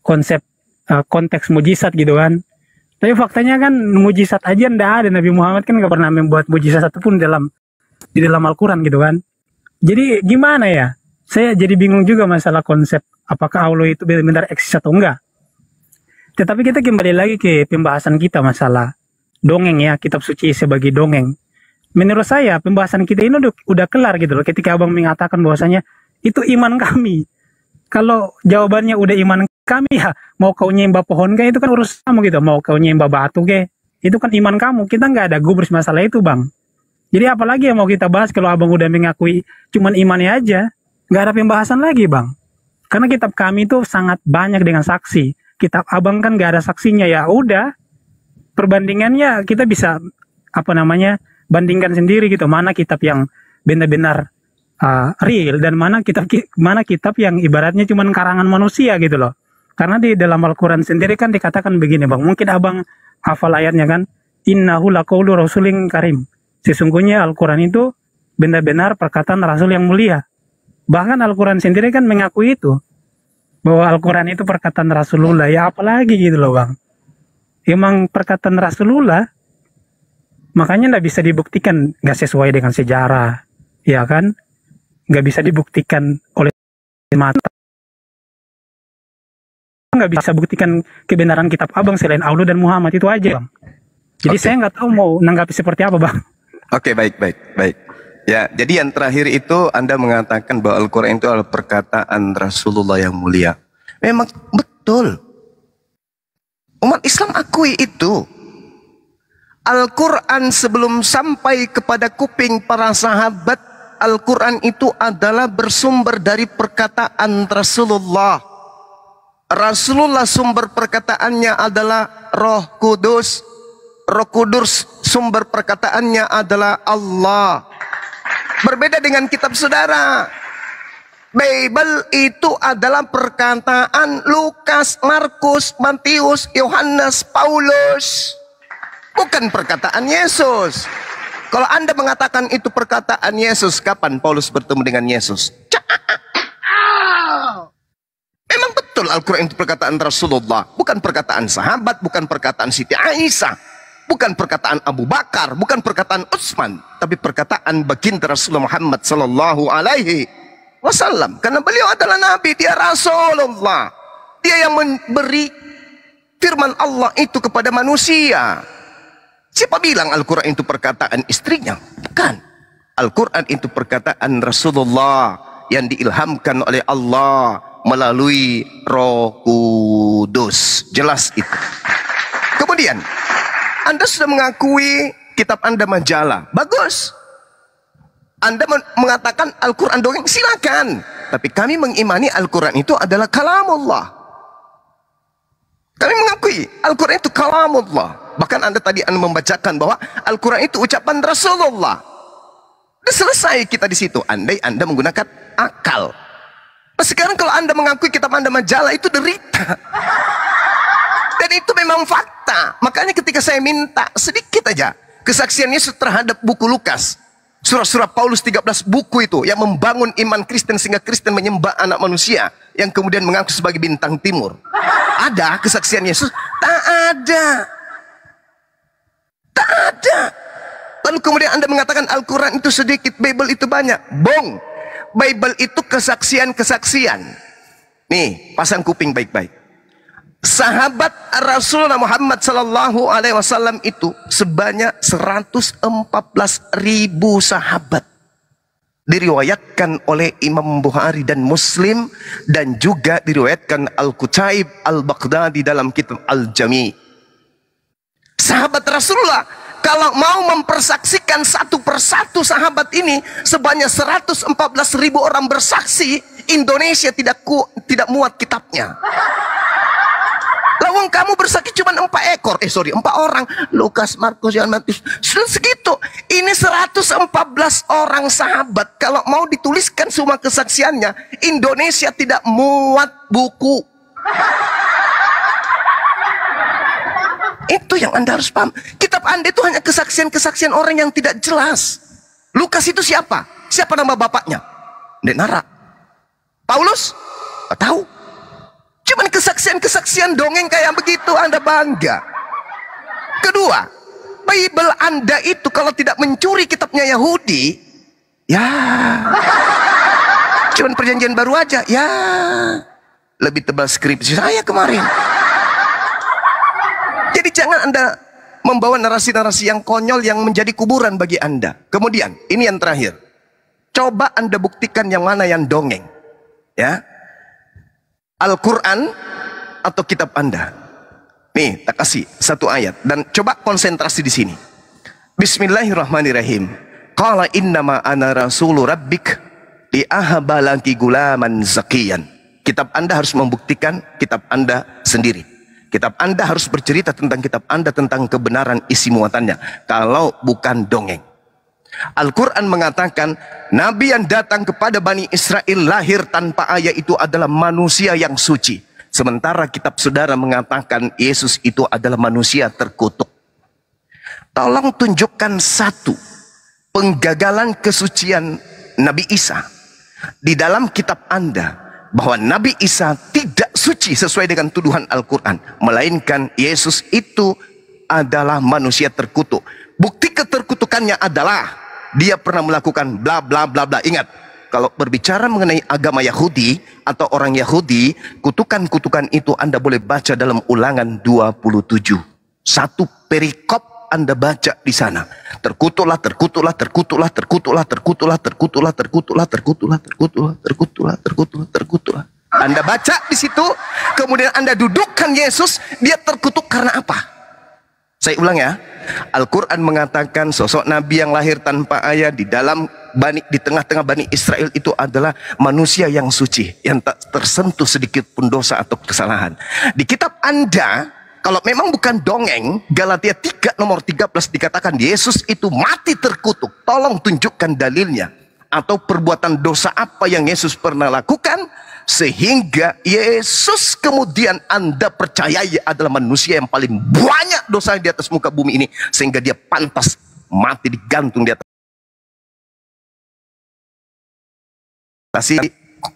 konsep konteks mujizat gitu kan. Tapi faktanya kan mujizat aja ndak ada. Nabi Muhammad kan nggak pernah membuat mujizat satupun di dalam Al-Quran gitu kan. Jadi gimana ya? Saya jadi bingung juga masalah konsep apakah Allah itu benar-benar eksis atau enggak. Tetapi kita kembali lagi ke pembahasan kita masalah dongeng ya, kitab suci sebagai dongeng. Menurut saya pembahasan kita ini udah kelar gitu loh ketika Abang mengatakan bahwasanya itu iman kami. Kalau jawabannya udah iman kami, ya mau kau nyembah pohon kayak itu kan urus kamu gitu, mau kau nyembah batu kayak itu kan iman kamu. Kita nggak ada gubris masalah itu Bang. Jadi apalagi yang mau kita bahas kalau Abang udah mengakui cuman imannya aja, nggak ada pembahasan lagi Bang. Karena kitab kami itu sangat banyak dengan saksi. Kitab Abang kan nggak ada saksinya, ya udah perbandingannya kita bisa bandingkan sendiri gitu, mana kitab yang benar-benar real dan mana kitab yang ibaratnya cuma karangan manusia gitu loh. Karena di dalam Al-Quran sendiri kan dikatakan begini Bang, mungkin Abang hafal ayatnya kan, innahu laqaulu rasulin karim, sesungguhnya Al-Quran itu benar-benar perkataan Rasul yang mulia. Bahkan Al-Quran sendiri kan mengakui itu, bahwa Al-Quran itu perkataan Rasulullah. Ya apalagi gitu loh Bang, emang perkataan Rasulullah, makanya nggak bisa dibuktikan nggak sesuai dengan sejarah, ya kan? Nggak bisa dibuktikan oleh mata, nggak bisa buktikan kebenaran kitab Abang selain Allah dan Muhammad, itu aja Bang. Jadi saya nggak tahu mau nanggapi seperti apa Bang. Oke, baik. Ya, jadi yang terakhir itu Anda mengatakan bahwa Al-Quran itu adalah perkataan Rasulullah yang mulia. Memang betul. Umat Islam akui itu. Al-Quran sebelum sampai kepada kuping para sahabat, Al-Quran itu adalah bersumber dari perkataan Rasulullah. Rasulullah sumber perkataannya adalah Roh Kudus. Roh Kudus sumber perkataannya adalah Allah. Berbeda dengan kitab saudara. Bible itu adalah perkataan Lukas, Markus, Matius, Yohanes, Paulus. Bukan perkataan Yesus. Kalau Anda mengatakan itu perkataan Yesus, kapan Paulus bertemu dengan Yesus? Memang betul Al-Quran itu perkataan Rasulullah. Bukan perkataan sahabat, bukan perkataan Siti Aisyah. Bukan perkataan Abu Bakar, bukan perkataan Utsman, tapi perkataan baginda Rasulullah Muhammad sallallahu alaihi wasallam. Karena beliau adalah nabi, dia Rasulullah. Dia yang memberi firman Allah itu kepada manusia. Siapa bilang Al-Quran itu perkataan istrinya? Bukan. Al-Quran itu perkataan Rasulullah yang diilhamkan oleh Allah melalui Roh Kudus. Jelas itu. Kemudian, Anda sudah mengakui kitab Anda majalah. Bagus. Anda mengatakan Al-Quran dongeng, silakan. Tapi kami mengimani Al-Quran itu adalah kalamullah. Kami mengakui Al-Quran itu kalamullah. Bahkan Anda membacakan bahwa Al-Quran itu ucapan Rasulullah. Sudah selesai kita di situ. Andai Anda menggunakan akal. Nah, sekarang kalau Anda mengakui kitab Anda majalah, itu derita. Dan itu memang fakta. Makanya ketika saya minta sedikit aja kesaksian Yesus terhadap buku Lukas, surah-surah Paulus 13 buku itu yang membangun iman Kristen sehingga Kristen menyembah anak manusia yang kemudian mengaku sebagai bintang timur. Ada kesaksian Yesus? Tak ada. Tak ada. Lalu kemudian Anda mengatakan Al-Quran itu sedikit, Bible itu banyak. Bong. Bible itu kesaksian-kesaksian. Nih, pasang kuping baik-baik. Sahabat Rasulullah Muhammad sallallahu alaihi wasallam itu sebanyak 114.000 sahabat. Diriwayatkan oleh Imam Bukhari dan Muslim, dan juga diriwayatkan Al-Qutaib Al-Baghdadi dalam kitab Al-Jami. Sahabat Rasulullah kalau mau mempersaksikan satu persatu sahabat ini sebanyak 114.000 orang bersaksi, Indonesia tidak muat kitabnya. Lawang kamu bersaksi cuma 4 orang. Lukas, Markus, Yohanes, Matius. Sudah segitu. Ini 114 orang sahabat. Kalau mau dituliskan semua kesaksiannya, Indonesia tidak muat buku. Itu yang Anda harus paham. Kitab Anda itu hanya kesaksian-kesaksian orang yang tidak jelas. Lukas itu siapa? Siapa nama bapaknya? Ndek Nara. Paulus? Nggak tahu. Cuman kesaksian-kesaksian dongeng kayak begitu Anda bangga. Kedua, Bible Anda itu kalau tidak mencuri kitabnya Yahudi, ya cuman perjanjian baru aja, ya lebih tebal skripsi saya kemarin. Jadi jangan Anda membawa narasi-narasi yang konyol yang menjadi kuburan bagi Anda. Kemudian, ini yang terakhir. Coba Anda buktikan yang mana yang dongeng. Ya. Al-Quran atau kitab Anda. Nih, tak kasih satu ayat dan coba konsentrasi di sini. Bismillahirrahmanirrahim. Qala innama ana rasulu rabbik li ahaba laki gulaman zakiyan. Kitab Anda harus membuktikan kitab Anda sendiri. Kitab Anda harus bercerita tentang kitab Anda, tentang kebenaran isi muatannya. Kalau bukan dongeng. Al-Quran mengatakan Nabi yang datang kepada Bani Israel lahir tanpa ayah itu adalah manusia yang suci. Sementara kitab saudara mengatakan Yesus itu adalah manusia terkutuk. Tolong tunjukkan satu penggagalan kesucian Nabi Isa di dalam kitab Anda, bahwa Nabi Isa tidak suci sesuai dengan tuduhan Al-Quran, melainkan Yesus itu adalah manusia terkutuk. Bukti keterkutukannya adalah dia pernah melakukan bla bla bla bla. Ingat, kalau berbicara mengenai agama Yahudi atau orang Yahudi, kutukan-kutukan itu Anda boleh baca dalam Ulangan 27. Satu perikop Anda baca di sana. Terkutuklah, terkutuklah, terkutuklah, terkutuklah, terkutuklah, terkutuklah, terkutuklah, terkutuklah, terkutuklah, terkutuklah, terkutuklah, terkutuklah. Anda baca di situ, kemudian Anda dudukkan Yesus, dia terkutuk karena apa? Saya ulang ya. Al-Quran mengatakan sosok Nabi yang lahir tanpa ayah di tengah-tengah Bani Israel itu adalah manusia yang suci, yang tak tersentuh sedikit pun dosa atau kesalahan. Di kitab Anda, kalau memang bukan dongeng, Galatia 3 nomor 13 dikatakan Yesus itu mati terkutuk. Tolong tunjukkan dalilnya. Atau perbuatan dosa apa yang Yesus pernah lakukan sehingga Yesus kemudian Anda percayai adalah manusia yang paling banyak dosa di atas muka bumi ini, sehingga dia pantas mati digantung di atas. Kasih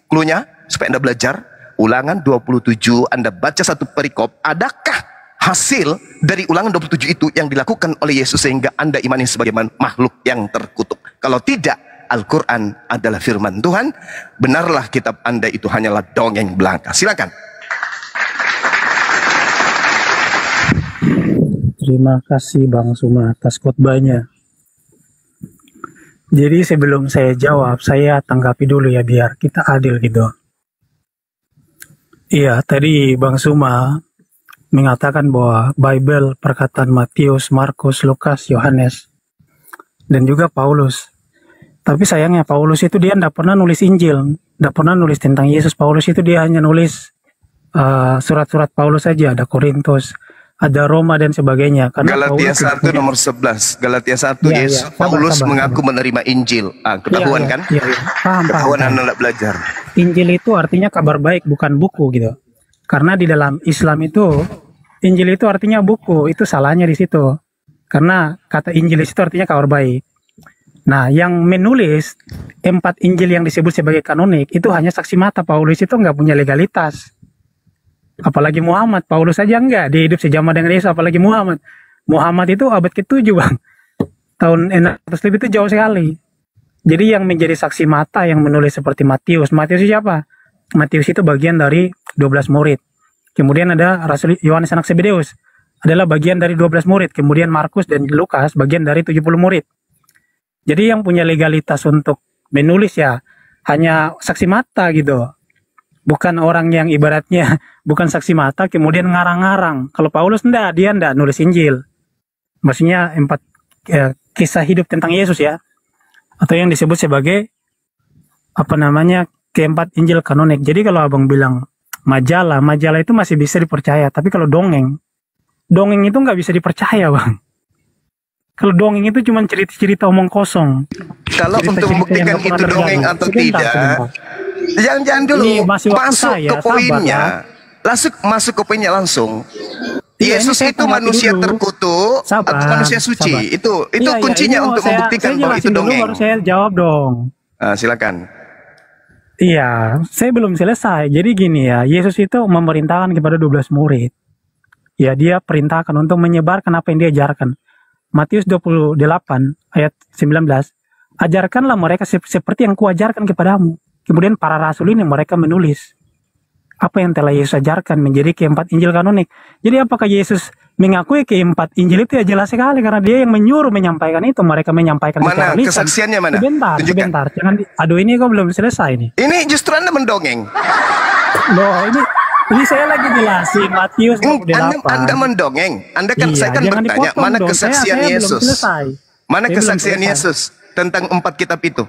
cluenya supaya Anda belajar. Ulangan 27, Anda baca satu perikop, adakah hasil dari Ulangan 27 itu yang dilakukan oleh Yesus sehingga Anda imani sebagai makhluk yang terkutuk? Kalau tidak, Al-Quran adalah firman Tuhan. Benarlah kitab Anda itu hanyalah dongeng belaka. Silakan. Terima kasih Bang Suma atas khotbahnya. Jadi sebelum saya jawab, saya tanggapi dulu ya biar kita adil gitu. Iya, tadi Bang Suma mengatakan bahwa Bible perkataan Matius, Markus, Lukas, Yohanes, dan juga Paulus. Tapi sayangnya Paulus itu dia tidak pernah nulis Injil, tidak pernah nulis tentang Yesus. Paulus itu dia hanya nulis surat-surat Paulus saja, ada Korintus, ada Roma dan sebagainya. Karena Galatia Paulus 1 nomor 11. Galatia 1 Iya, Yesus iya. Paulus Sabar. mengaku menerima Injil. Ketahuan Iya, kan? iya, iya. Paham. Ketahuan Anda belajar. Injil itu artinya kabar baik, bukan buku gitu. Karena di dalam Islam itu Injil itu artinya buku, itu salahnya di situ. Karena kata Injil itu artinya kabar baik. Nah, yang menulis 4 Injil yang disebut sebagai kanonik itu hanya saksi mata. Paulus itu nggak punya legalitas. Apalagi Muhammad, Paulus saja enggak. Dia hidup sejaman dengan Yesus, apalagi Muhammad. Muhammad itu abad ke-7 Bang. Tahun 600 lebih itu jauh sekali. Jadi yang menjadi saksi mata yang menulis seperti Matius. Matius itu siapa? Matius itu bagian dari 12 murid. Kemudian ada Rasul Yohanes anak Zebedeus. Adalah bagian dari 12 murid. Kemudian Markus dan Lukas bagian dari 70 murid. Jadi yang punya legalitas untuk menulis ya hanya saksi mata gitu. Bukan orang yang ibaratnya bukan saksi mata kemudian ngarang-ngarang. Kalau Paulus dia enggak nulis Injil. Maksudnya 4 kisah hidup tentang Yesus ya. Atau yang disebut sebagai keempat Injil kanonik. Jadi kalau abang bilang majalah itu masih bisa dipercaya. Tapi kalau dongeng itu nggak bisa dipercaya Bang. Kalau dongeng itu cuma cerita-cerita omong kosong. Kalau untuk membuktikan itu dongeng atau tidak, jangan dulu. Masuk ke poinnya. Masuk ke poinnya langsung. Yesus itu manusia terkutuk atau manusia suci. Itu kuncinya untuk membuktikan bahwa itu dongeng. Baru saya jawab dong. Silakan. Iya, saya belum selesai. Jadi gini ya, Yesus itu memerintahkan kepada 12 murid. Ya, dia perintahkan untuk menyebarkan apa yang dia ajarkan. Matius 28 ayat 19. Ajarkanlah mereka seperti yang kuajarkan kepadamu. Kemudian para rasul ini mereka menulis apa yang telah Yesus ajarkan menjadi keempat Injil kanonik. Jadi apakah Yesus mengakui keempat Injil itu ya jelas sekali karena dia yang menyuruh menyampaikan itu. Mereka menyampaikan mana secara lisan. Kesaksiannya mana? Sebentar. Jangan aduh ini kok belum selesai nih. Ini justru Anda mendongeng. Loh, ini saya lagi jelasin Matius 28. Anda mendongeng. Anda kan saya kan bertanya mana kesaksian Yesus? Mana kesaksian Yesus tentang 4 kitab itu?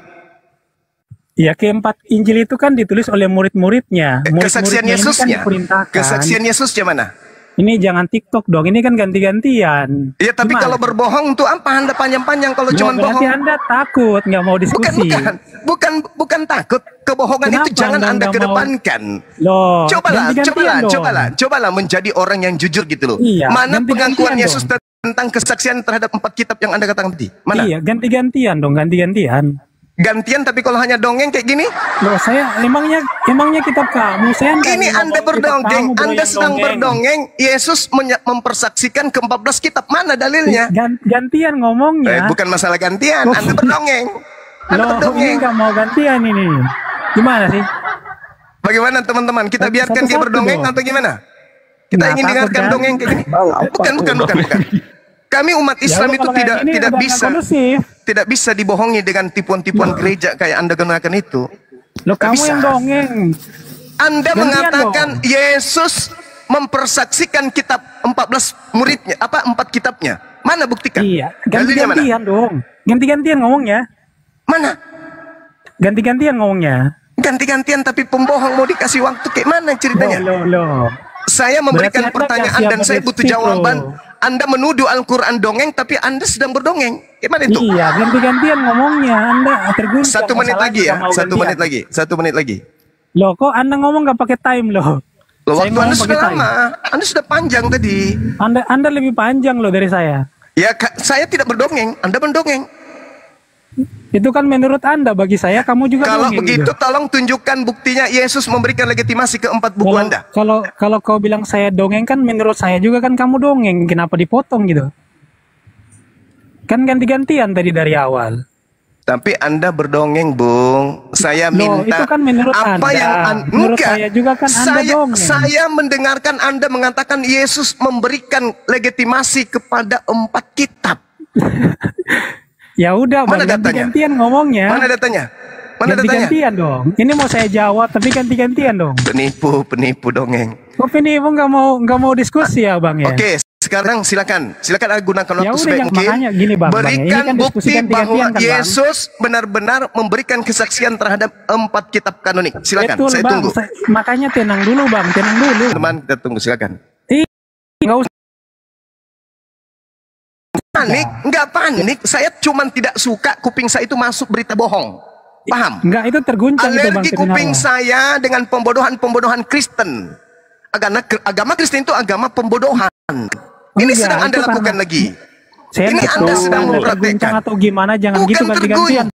Ya, keempat Injil itu kan ditulis oleh murid-muridnya. Kesaksian Yesusnya? Kan kesaksian Yesusnya mana? Ini jangan TikTok dong, ini kan ganti-gantian. Ya tapi gimana? Kalau berbohong tuh apa Anda panjang-panjang kalau cuma bohong? Berarti Anda takut, nggak mau diskusi. Bukan takut. Kebohongan Kenapa itu jangan Anda kedepankan. Loh, Cobalah menjadi orang yang jujur gitu loh. Iya, mana pengakuan Yesus tentang kesaksian terhadap 4 kitab yang Anda katakan tadi? Mana? Iya, ganti-gantian dong, gantian. Gantian tapi kalau hanya dongeng kayak gini? Loh, saya emangnya kitab kamu. Ini Anda berdongeng, Anda sedang berdongeng. Yesus mempersaksikan ke-14 kitab. Mana dalilnya? Gantian ngomongnya. Bukan masalah gantian, Anda berdongeng. Ini nggak mau gantian ini. Gimana sih? Bagaimana teman-teman? Kita biarkan dia berdongeng atau gimana? Kita ingin dengarkan dongeng kayak gini? Bukan. Kami umat Islam itu tidak bisa dibohongi dengan tipuan-tipuan gereja kayak Anda gunakan itu. Loh, kamu yang dongeng. Anda mengatakan Yesus mempersaksikan kitab 14 muridnya, 4 kitabnya. Mana buktikan? Iya, ganti-gantian dong. Ganti-gantian ngomongnya. Mana? Ganti-gantian ngomongnya. Ganti-gantian tapi pembohong mau dikasih waktu kayak mana ceritanya? Loh. Saya memberikan pertanyaan dan saya butuh jawaban. Anda menuduh Al-Quran dongeng, tapi Anda sedang berdongeng. Gimana itu? Iya, ganti-gantian ngomongnya. Anda terguncang. 1 menit lagi ya. 1 menit lagi. Loh, kok Anda ngomong nggak pakai time loh? Waktu Anda sudah lama. Anda sudah panjang tadi. Anda lebih panjang loh dari saya. Ya, saya tidak berdongeng. Anda mendongeng. Itu kan menurut Anda, bagi saya kamu juga kalau begitu gitu. Tolong tunjukkan buktinya Yesus memberikan legitimasi ke 4 buku Anda. Kalau kau bilang saya dongeng kan menurut saya juga kan kamu dongeng. Kenapa dipotong gitu? Kan ganti-gantian tadi dari awal. Tapi Anda berdongeng, Bung. Saya minta itu kan menurut apa Anda. yang Menurut enggak. saya juga kan Anda dongeng. Saya mendengarkan Anda mengatakan Yesus memberikan legitimasi kepada 4 kitab. Ya udah, Mana Bang, datanya? ganti-gantian ngomongnya. Mana datanya? Mana datanya? Ganti-gantian dong. Ini mau saya jawab tapi ganti-gantian dong. Penipu dongeng. Kok ini Ibu nggak mau diskusi ya, Bang ya? Oke, sekarang silakan gunakan Ya waktu udah, sebaik mungkin. makanya gini, Bang, Bang, ya. Ini Berikan kan bukti diskusikan bahwa ganti-gantian kan, Bang? Yesus benar-benar memberikan kesaksian terhadap 4 kitab kanonik. Silakan, Betul, saya Bang. tunggu. Makanya tenang dulu, Bang. Tenang dulu. Teman, kita tunggu, silakan. Nggak usah. Nggak panik. Saya cuman tidak suka kuping saya itu masuk berita bohong. Paham? Nggak, itu terguncang itu, Bang. Alergi kuping saya dengan pembodohan Kristen. Agama Kristen itu agama pembodohan. Ini Enggak, sedang Anda itu lakukan karena- lagi. Saya Ini nggak Anda tahu sedang Anda mempraktekkan. terguncang atau gimana, jangan gitu ganti-gantian.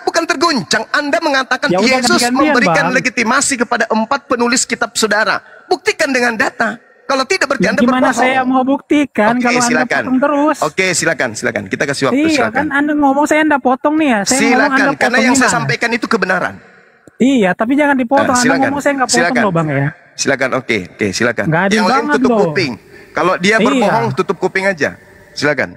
Bukan terguncang. Anda mengatakan Ya udah, Yesus ganti-gantian, memberikan Bang. legitimasi kepada 4 penulis kitab saudara. Buktikan dengan data. Kalau tidak berarti Anda Gimana berbohong. saya mau buktikan Oke, kalau Anda silakan. potong terus? Oke, silakan. Kita kasih waktu, Iya, silakan. kan Anda ngomong saya Anda potong nih ya. Saya ngomong Silakan, Anda karena potong yang saya gimana? sampaikan itu kebenaran. Iya, tapi jangan dipotong. Anda Silakan. ngomong saya nggak potong Silakan. loh, Bang ya. Silakan, oke, silakan. Nggak adil Yang lain banget tutup loh. kuping. Kalau dia Iya. berbohong, tutup kuping aja. Silakan.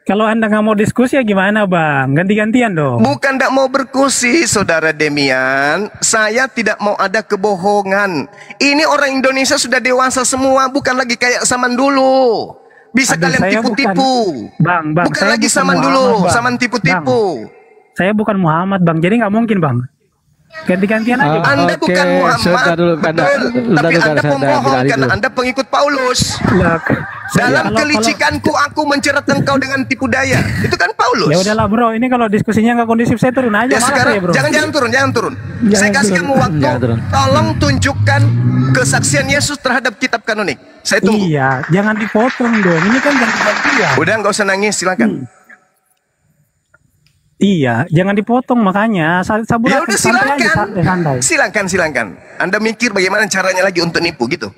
Kalau Anda nggak mau diskusi ya gimana, Bang? Ganti-gantian dong. Bukan tidak mau berkusi, Saudara Demian. Saya tidak mau ada kebohongan. Ini orang Indonesia sudah dewasa semua, bukan lagi kayak zaman dulu. Bisa Aduh, kalian saya tipu-tipu. Bang, Bukan saya lagi bukan zaman Muhammad, dulu, Bang. zaman tipu-tipu. Saya bukan Muhammad, Bang. Jadi nggak mungkin, Bang. Ganti-gantian aja, Bang. Anda Oke, bukan Muhammad, sebentar dulu, betul. Tapi Anda pembohong karena Anda pengikut Paulus. Lah, Dalam kalau- kelicikanku aku mencerat engkau dengan tipu daya. Itu kan Paulus. Ya udahlah, Bro. Ini kalau diskusinya nggak kondusif, saya turun aja. Ya Malas sekarang saya, Bro. jangan turun. Jangan Saya kasih turun. kamu waktu. Jangan turun. Tolong tunjukkan kesaksian Yesus terhadap kitab kanonik. Saya tunggu. Iya, jangan dipotong dong. Ini kan ganti-gantian. Udah nggak usah nangis, silakan. Iya, jangan dipotong makanya. Sabar Ya udah santai aja, silakan. santai. Silakan. Anda mikir bagaimana caranya lagi untuk nipu gitu.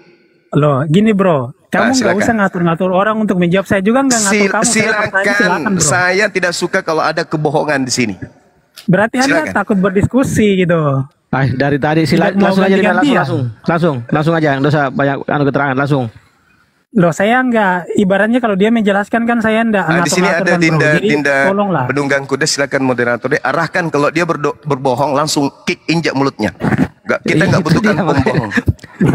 Loh, gini Bro. Kamu nggak silakan. usah ngatur-ngatur orang untuk menjawab. Saya juga nggak ngatur kamu. Saya pertanyaan, Silakan. Bro. Saya tidak suka kalau ada kebohongan di sini. Berarti Anda Silakan. takut berdiskusi gitu. Dari tadi Tidak mau langsung aja Demian, ganti-gantian. langsung aja, nggak usah banyak keterangan, langsung. Loh, saya nggak, ibaratnya kalau dia menjelaskan kan saya nggak Di sini ngatur-ngatur ada kan, Bro. Dinda, Jadi Dinda tolonglah. Penunggang Kuda, silakan moderator deh, arahkan kalau dia berbohong langsung kick injak mulutnya. Kita nggak Itu butuhkan dia, pembohong.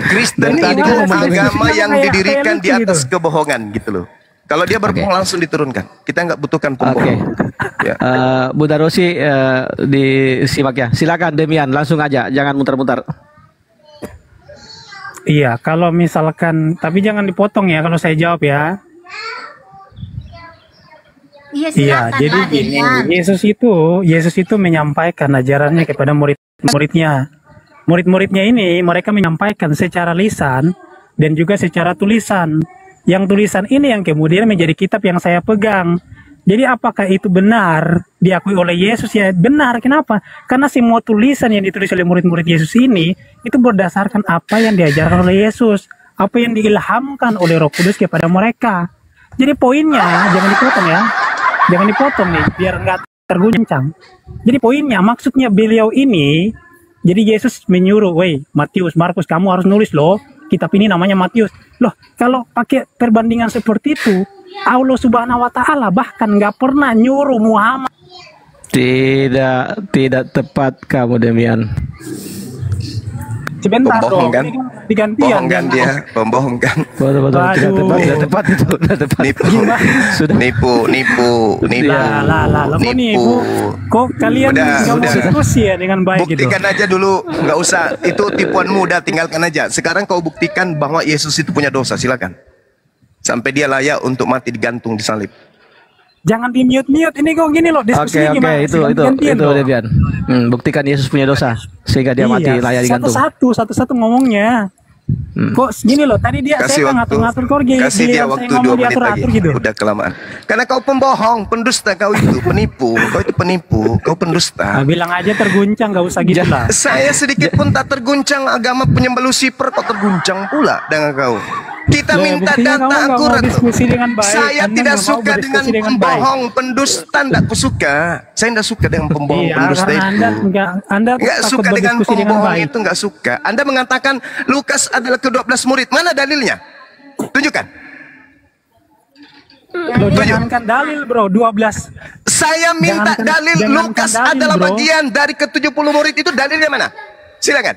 Kristen Dari tadi itu gua ngomong agama gitu. yang Kayak didirikan di lucu atas gitu. kebohongan gitu loh. Kalau dia berbohong langsung diturunkan. Kita nggak butuhkan pembohong. Ya. Bu Darosi disimak ya. Silakan Demian, langsung aja, jangan muter-muter. Iya, kalau misalkan, tapi jangan dipotong ya kalau saya jawab ya. Iya, Iya, silakan jadi lah, gini, Demian. Yesus itu menyampaikan ajarannya kepada murid-muridnya. Murid-muridnya ini mereka menyampaikan secara lisan dan juga secara tulisan. Yang tulisan ini yang kemudian menjadi kitab yang saya pegang. Jadi apakah itu benar diakui oleh Yesus? Ya benar. Kenapa? Karena semua tulisan yang ditulis oleh murid-murid Yesus ini itu berdasarkan apa yang diajarkan oleh Yesus, apa yang diilhamkan oleh Roh Kudus kepada mereka. Jadi poinnya jangan dipotong ya. Jangan dipotong nih biar nggak terguncang. Jadi poinnya maksudnya beliau ini, jadi Yesus menyuruh, "Woi, Matius, Markus, kamu harus nulis loh. Kitab ini namanya Matius." Loh, kalau pakai perbandingan seperti itu, Allah Subhanahu wa taala bahkan nggak pernah nyuruh Muhammad. Tidak tepat kamu Demian. Sebentar Pembohong dong, kan? ini kan digantian. Bohong kan dia, pembohong kan. Betul, Waduh. tidak tepat itu, tidak tepat. Nipu, Sudah. nipu. Lah, kok nipu? Kok kalian nggak mau Udah. diskusi ya dengan baik gitu? Buktikan aja dulu, nggak usah. Itu tipuan muda, tinggalkan aja. Sekarang kau buktikan bahwa Yesus itu punya dosa, silakan. Sampai dia layak untuk mati digantung di salib. Jangan di mute. Ini kok gini loh, Oke, diskusinya gimana? itu Gantian dong. Demian. Buktikan Yesus punya dosa sehingga dia mati layak digantung. Satu-satu ngomongnya. Kok gini loh, tadi dia Kasih saya waktu, ngatur-ngatur kok kasih dia waktu 2 menit lagi. diatur-atur gitu. Udah kelamaan. Karena kau pembohong, pendusta kau itu, penipu. Kau itu penipu, kau pendusta. Nah, bilang aja terguncang, nggak usah gitu lah. Saya sedikit pun tak terguncang, agama penyembah Lucifer kau terguncang pula dengan kau. Kita minta buktinya kamu data nggak mau akurat. diskusi dengan baik. Saya Anda tidak nggak mau suka dengan berdiskusi dengan baik. pembohong, pendusta, tidak suka. Saya tidak suka dengan pembohong, Iya, pendusta karena itu. Anda Nggak takut suka dengan berdiskusi dengan pembohong baik. itu, nggak suka. Anda mengatakan Lukas adalah ke-12 murid. Mana dalilnya? Tunjukkan. Loh, jangankan dalil bro, 12. Saya minta dalil jangankan Lukas dalil, adalah bro. bagian dari ke-70 murid itu, dalilnya mana? Silakan.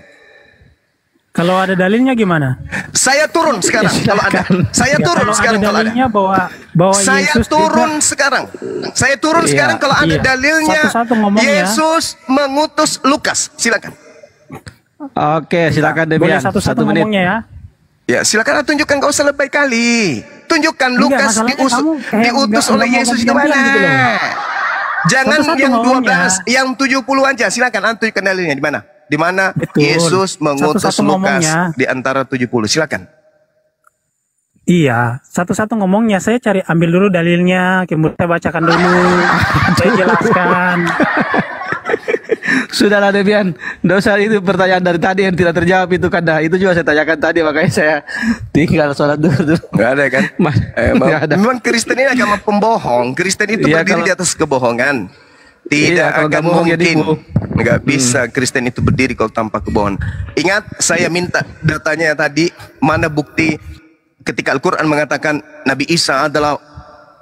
Kalau ada dalilnya gimana? Saya turun sekarang kalau ada. Saya turun Kalau sekarang ada kalau ada. dalilnya bahwa Saya Yesus turun juga, sekarang. Saya turun Iya, sekarang kalau ada iya. dalilnya. Satu-satu ngomongnya. Yesus mengutus Lukas. Silakan. Oke, silakan boleh Demian. satu-satu 1 menit. ngomongnya ya. Ya, silakan tunjukkan, gak usah lebay kali. Tunjukkan Enggak, Lukas masalahnya kamu kayak diutus nggak oleh mau Yesus itu ganti-gantian mana? gitu loh. Jangan Satu-satu yang ngomongnya. 12, yang 70 aja. Silakan tunjukkan dalilnya di mana? Di mana Betul. Yesus mengutus Satu-satu Lukas ngomongnya. di antara 70. Silakan. Iya, satu-satu ngomongnya. Saya cari ambil dulu dalilnya, kemudian saya bacakan dulu, saya jelaskan. Sudahlah Demian, dosa itu pertanyaan dari tadi yang tidak terjawab itu kan dah. Itu juga saya tanyakan tadi, makanya saya tinggal sholat dulu. Nggak ada kan? Mas, nggak ada. Memang Kristen ini agama pembohong. Kristen itu Iya, berdiri kalau- di atas kebohongan. Tidak Iya, kalau nggak akan bohong ya mungkin. nipu. Nggak bisa Kristen itu berdiri kalau tanpa kebohongan. Ingat, saya minta datanya tadi. Mana bukti ketika Al-Quran mengatakan Nabi Isa adalah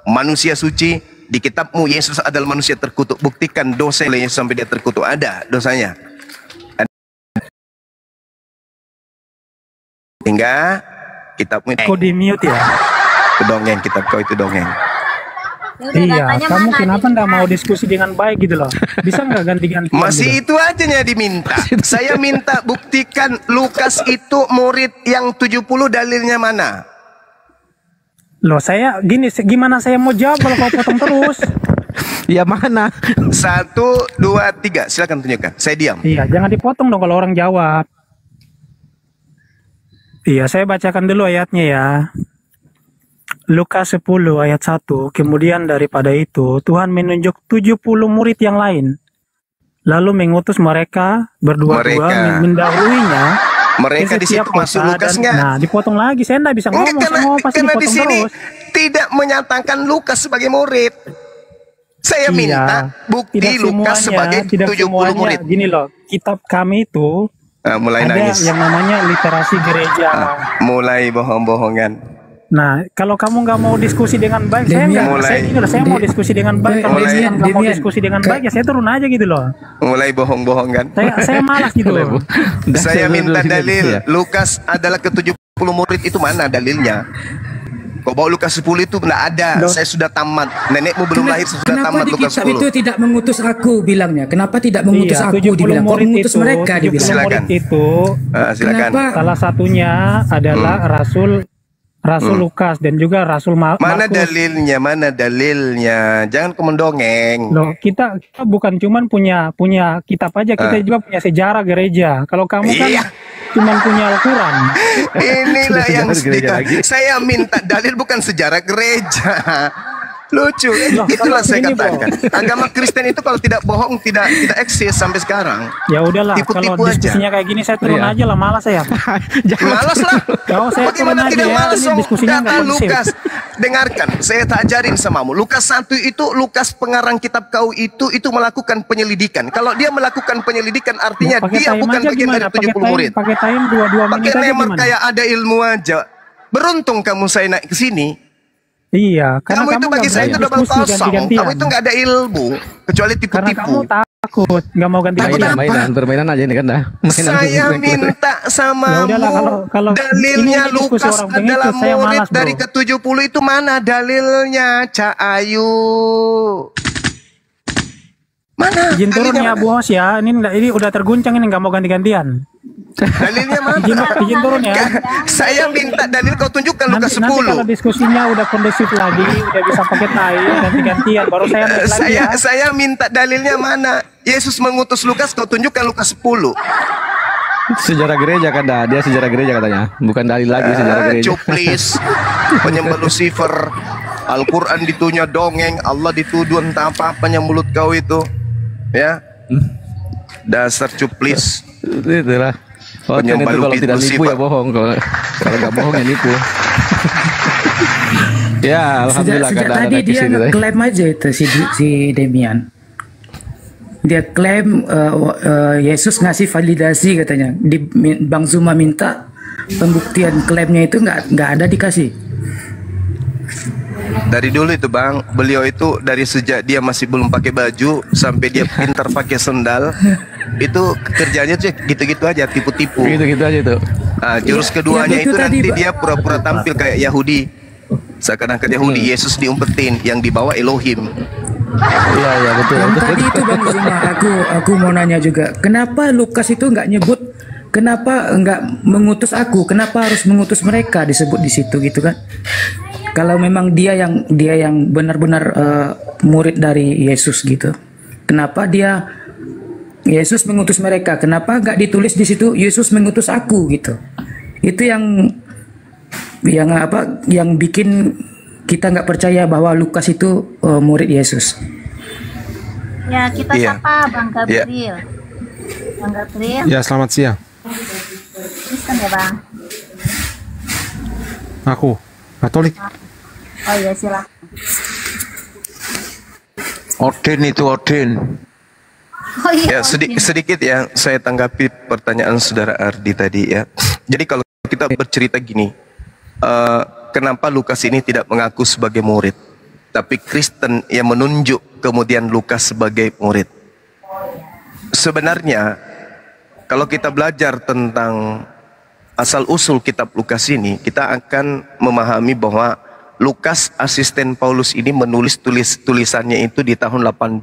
manusia suci. Di kitabmu Yesus adalah manusia terkutuk. Buktikan dosa Yesus sampai dia terkutuk. Ada dosanya. Hingga kitabmu Kok di mute ya? itu dongeng, kitab kau itu dongeng. Iya, kamu kenapa nggak mau diskusi dengan baik gitu loh? Bisa nggak ganti-ganti? Masih itu aja nih yang diminta. Saya minta buktikan Lukas itu murid yang 70, dalilnya mana? Loh, saya gini, gimana saya mau jawab kalau kau potong terus? Ya mana? 1, 2, 3. Silakan tunjukkan. Saya diam. Iya, jangan dipotong dong kalau orang jawab. Iya, saya bacakan dulu ayatnya ya. Lukas 10 ayat 1. Kemudian daripada itu, Tuhan menunjuk 70 murid yang lain. Lalu mengutus mereka berdua-dua Mereka. mendahuluinya. Mereka ke di situ setiap masuk kota Lukas dan- nggak? Nah, dipotong lagi. Saya nggak bisa ngomong, Enggak, semua pasti karena di dipotong sini terus. tidak menyatakan Lukas sebagai murid. Saya Iya, minta bukti tidak Lukas sebagai tidak 70 semuanya. murid. Gini loh, kitab kami itu Mulai ada nangis. yang namanya literasi gereja. Mulai bohong-bohongan. Nah, kalau kamu nggak mau diskusi dengan baik, saya nggak. Mulai. Saya mau diskusi dengan baik. Kalau Mulai. dia nggak mau diskusi dengan baik, ya saya turun aja gitu loh. Mulai bohong-bohongan. Saya malas gitu loh. Saya minta dulu dalil ya. Lukas adalah ke-70 murid itu mana dalilnya? Kau bawa Lukas 10 itu enggak ada. Loh. Saya sudah tamat. Nenekmu belum lahir sudah Kenapa tamat di Lukas kitab 10. itu tidak mengutus aku bilangnya? Kenapa tidak mengutus Iya, aku 70 dibilang? Kok murid mengutus itu, mereka 70 dibilang? Silakan. murid itu Silakan. Kenapa? salah satunya adalah Rasul Lukas dan juga Rasul Markus. Mana dalilnya? Mana dalilnya? Jangan kau mendongeng. Loh, kita bukan cuman punya kitab aja, kita juga punya sejarah gereja. Kalau kamu kan Iya. cuman punya Al-Quran. Inilah Sudah yang sejarah gereja lagi. saya minta dalil bukan sejarah gereja. Lucu. Loh, Itulah kalau saya ini, bro. katakan. Agama Kristen itu kalau tidak bohong tidak eksis sampai sekarang. Ya udahlah, Tipu-tipu kalau aja. diskusinya kayak gini saya turun Iya. aja lah, malas saya. Malas lah. Oh, saya Bagaimana turun aja tidak ya. malas? Ini Om? diskusinya Data nggak kondusif. Lukas. Dengarkan, saya tak ajarin samamu. Lukas 1 itu Lukas pengarang kitab kau itu melakukan penyelidikan. Kalau dia melakukan penyelidikan artinya Pakai dia time bukan aja bagian gimana? dari 70 murid. Pakai time 2 menit Pakai aja memang gimana? kayak ada ilmu aja. Beruntung kamu saya naik ke sini. Iya, karena Kamu itu bagi nggak saya itu berani double diskusi kosong. ganti-gantian. Kamu itu nggak ada ilmu kecuali Karena kamu tipu-tipu. takut, nggak mau ganti-gantian. Permainan aja ini kan dah. Mainan Saya gitu. minta sama Ya udahlah, kalau dalilnya ini diskusi Lukas orang pengikut, adalah saya murid malas, bro. dari ke-70 itu mana dalilnya, Cak Ayu? Mana? Izin turun Dalilnya ya, mana? bos ya. Ini udah terguncang, ini nggak mau ganti-gantian. Dalilnya mana? Izin turun ya. Saya minta dalil kau tunjukkan Nanti Lukas kalau 10. diskusinya udah kondusif lagi, udah bisa pakai time ganti-gantian, baru saya naik lagi ya. Saya minta dalilnya mana? Yesus mengutus Lukas, kau tunjukkan Lukas 10. Sejarah gereja kan dah. Dia sejarah gereja katanya. Bukan dalil lagi sejarah gereja. Cuplis, penyembah Lucifer. Al-Quran ditunya dongeng, Allah dituduh entah apa-apanya mulut kau itu. Ya, dasar cuplis. Itulah. Hoten itu kalau tidak nipu ya bohong, kalau nggak bohong ya nipu. Ya, alhamdulillah Sejak tadi dia ngeklaim aja itu si Demian. Dia klaim Yesus ngasih validasi katanya. Bang Zuma minta pembuktian klaimnya itu nggak ada dikasih. Dari dulu itu Bang, beliau itu dari sejak dia masih belum pakai baju sampai dia pintar pakai sendal, itu kerjanya tuh gitu-gitu aja, tipu-tipu. Gitu-gitu aja itu. Nah, jurus keduanya itu nanti dia pura-pura tampil kayak Yahudi. Seakan-akan Yahudi, Yesus diumpetin, yang dibawa Elohim. Iya, iya betul. Yang tadi itu Bang Zuma, aku mau nanya juga, kenapa Lukas itu nggak nyebut, kenapa nggak mengutus aku, kenapa harus mengutus mereka disebut di situ gitu kan? Kalau memang dia yang benar-benar murid dari Yesus gitu, kenapa Yesus mengutus mereka? Kenapa nggak ditulis di situ Yesus mengutus aku gitu? Itu yang bikin kita nggak percaya bahwa Lukas itu murid Yesus. Ya, kita sapa Bang Gabriel. Bang Gabriel. Ya, selamat siang. Kristen ya Bang? Aku Katolik. Oh iya, silakan. Odin itu Odin. Oh iya. Ya, sedikit ya saya tanggapi pertanyaan saudara Ardi tadi ya. Jadi kalau kita bercerita gini, kenapa Lukas ini tidak mengaku sebagai murid, tapi Kristen yang menunjuk kemudian Lukas sebagai murid. Sebenarnya kalau kita belajar tentang asal-usul kitab Lukas ini, kita akan memahami bahwa Lukas asisten Paulus ini menulis tulisannya itu di tahun 80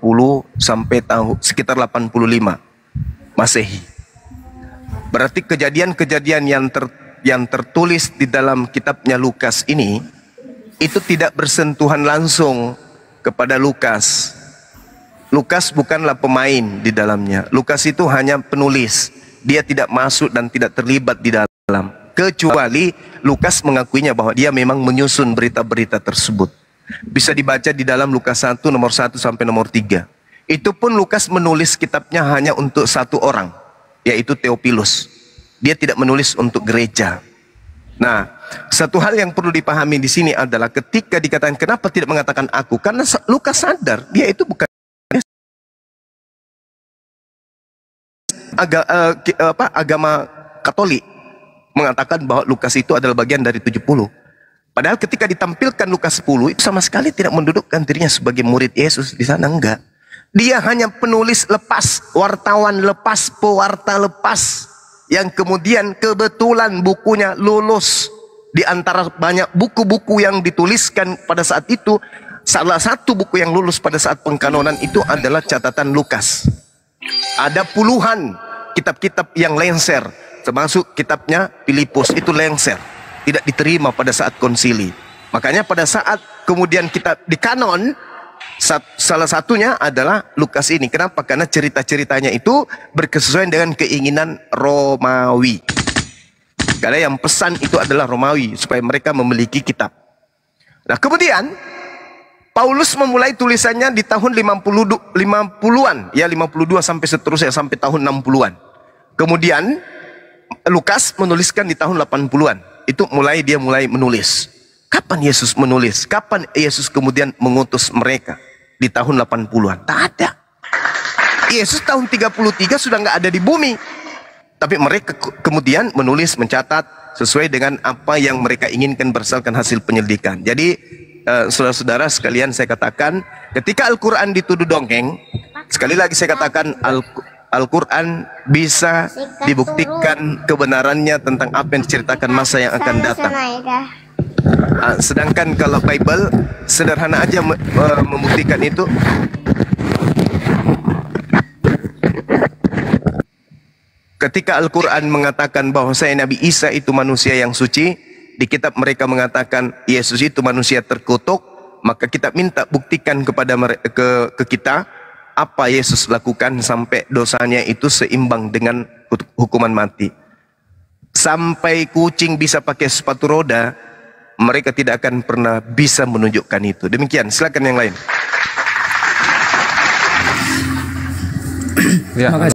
sampai sekitar 85 Masehi. Berarti kejadian-kejadian yang tertulis di dalam kitabnya Lukas ini itu tidak bersentuhan langsung kepada Lukas. Lukas bukanlah pemain di dalamnya. Lukas itu hanya penulis. Dia tidak masuk dan tidak terlibat di dalam. Kecuali Lukas mengakuinya bahwa dia memang menyusun berita-berita tersebut. Bisa dibaca di dalam Lukas 1 nomor 1 sampai nomor 3. Itu pun Lukas menulis kitabnya hanya untuk satu orang, yaitu Theophilus. Dia tidak menulis untuk gereja. Nah, satu hal yang perlu dipahami di sini adalah ketika dikatakan kenapa tidak mengatakan aku, karena Lukas sadar dia itu bukan agama Katolik mengatakan bahwa Lukas itu adalah bagian dari 70. Padahal ketika ditampilkan Lukas 10 itu sama sekali tidak mendudukkan dirinya sebagai murid Yesus di sana, enggak. Dia hanya penulis lepas, wartawan lepas, pewarta lepas, yang kemudian kebetulan bukunya lulus di antara banyak buku-buku yang dituliskan pada saat itu. Salah satu buku yang lulus pada saat pengkanonan itu adalah catatan Lukas. Ada puluhan kitab-kitab yang lengser, termasuk kitabnya Filipus itu lengser, tidak diterima pada saat konsili. Makanya pada saat kemudian kitab di kanon, salah satunya adalah Lukas ini. Kenapa? Karena cerita-ceritanya itu berkesesuaian dengan keinginan Romawi. Karena yang pesan itu adalah Romawi supaya mereka memiliki kitab. Nah, kemudian Paulus memulai tulisannya di tahun 50-an, ya 52 sampai seterusnya sampai tahun 60-an. Kemudian Lukas menuliskan di tahun 80-an. Itu dia mulai menulis. Kapan Yesus menulis? Kapan Yesus kemudian mengutus mereka? Di tahun 80-an. Tak ada. Yesus tahun 33 sudah nggak ada di bumi. Tapi mereka kemudian menulis, mencatat sesuai dengan apa yang mereka inginkan berdasarkan hasil penyelidikan. Jadi saudara-saudara sekalian, saya katakan ketika Al-Quran dituduh dongeng, sekali lagi saya katakan Al-Quran bisa dibuktikan kebenarannya tentang apa yang diceritakan masa yang akan datang. Sedangkan kalau Bible sederhana aja membuktikan itu. Ketika Al-Quran mengatakan bahwa Nabi Isa itu manusia yang suci, di kitab mereka mengatakan Yesus itu manusia terkutuk, maka kita minta buktikan kepada ke kita apa Yesus lakukan sampai dosanya itu seimbang dengan hukuman mati. Sampai kucing bisa pakai sepatu roda, mereka tidak akan pernah bisa menunjukkan itu. Demikian, silakan yang lain. Ya.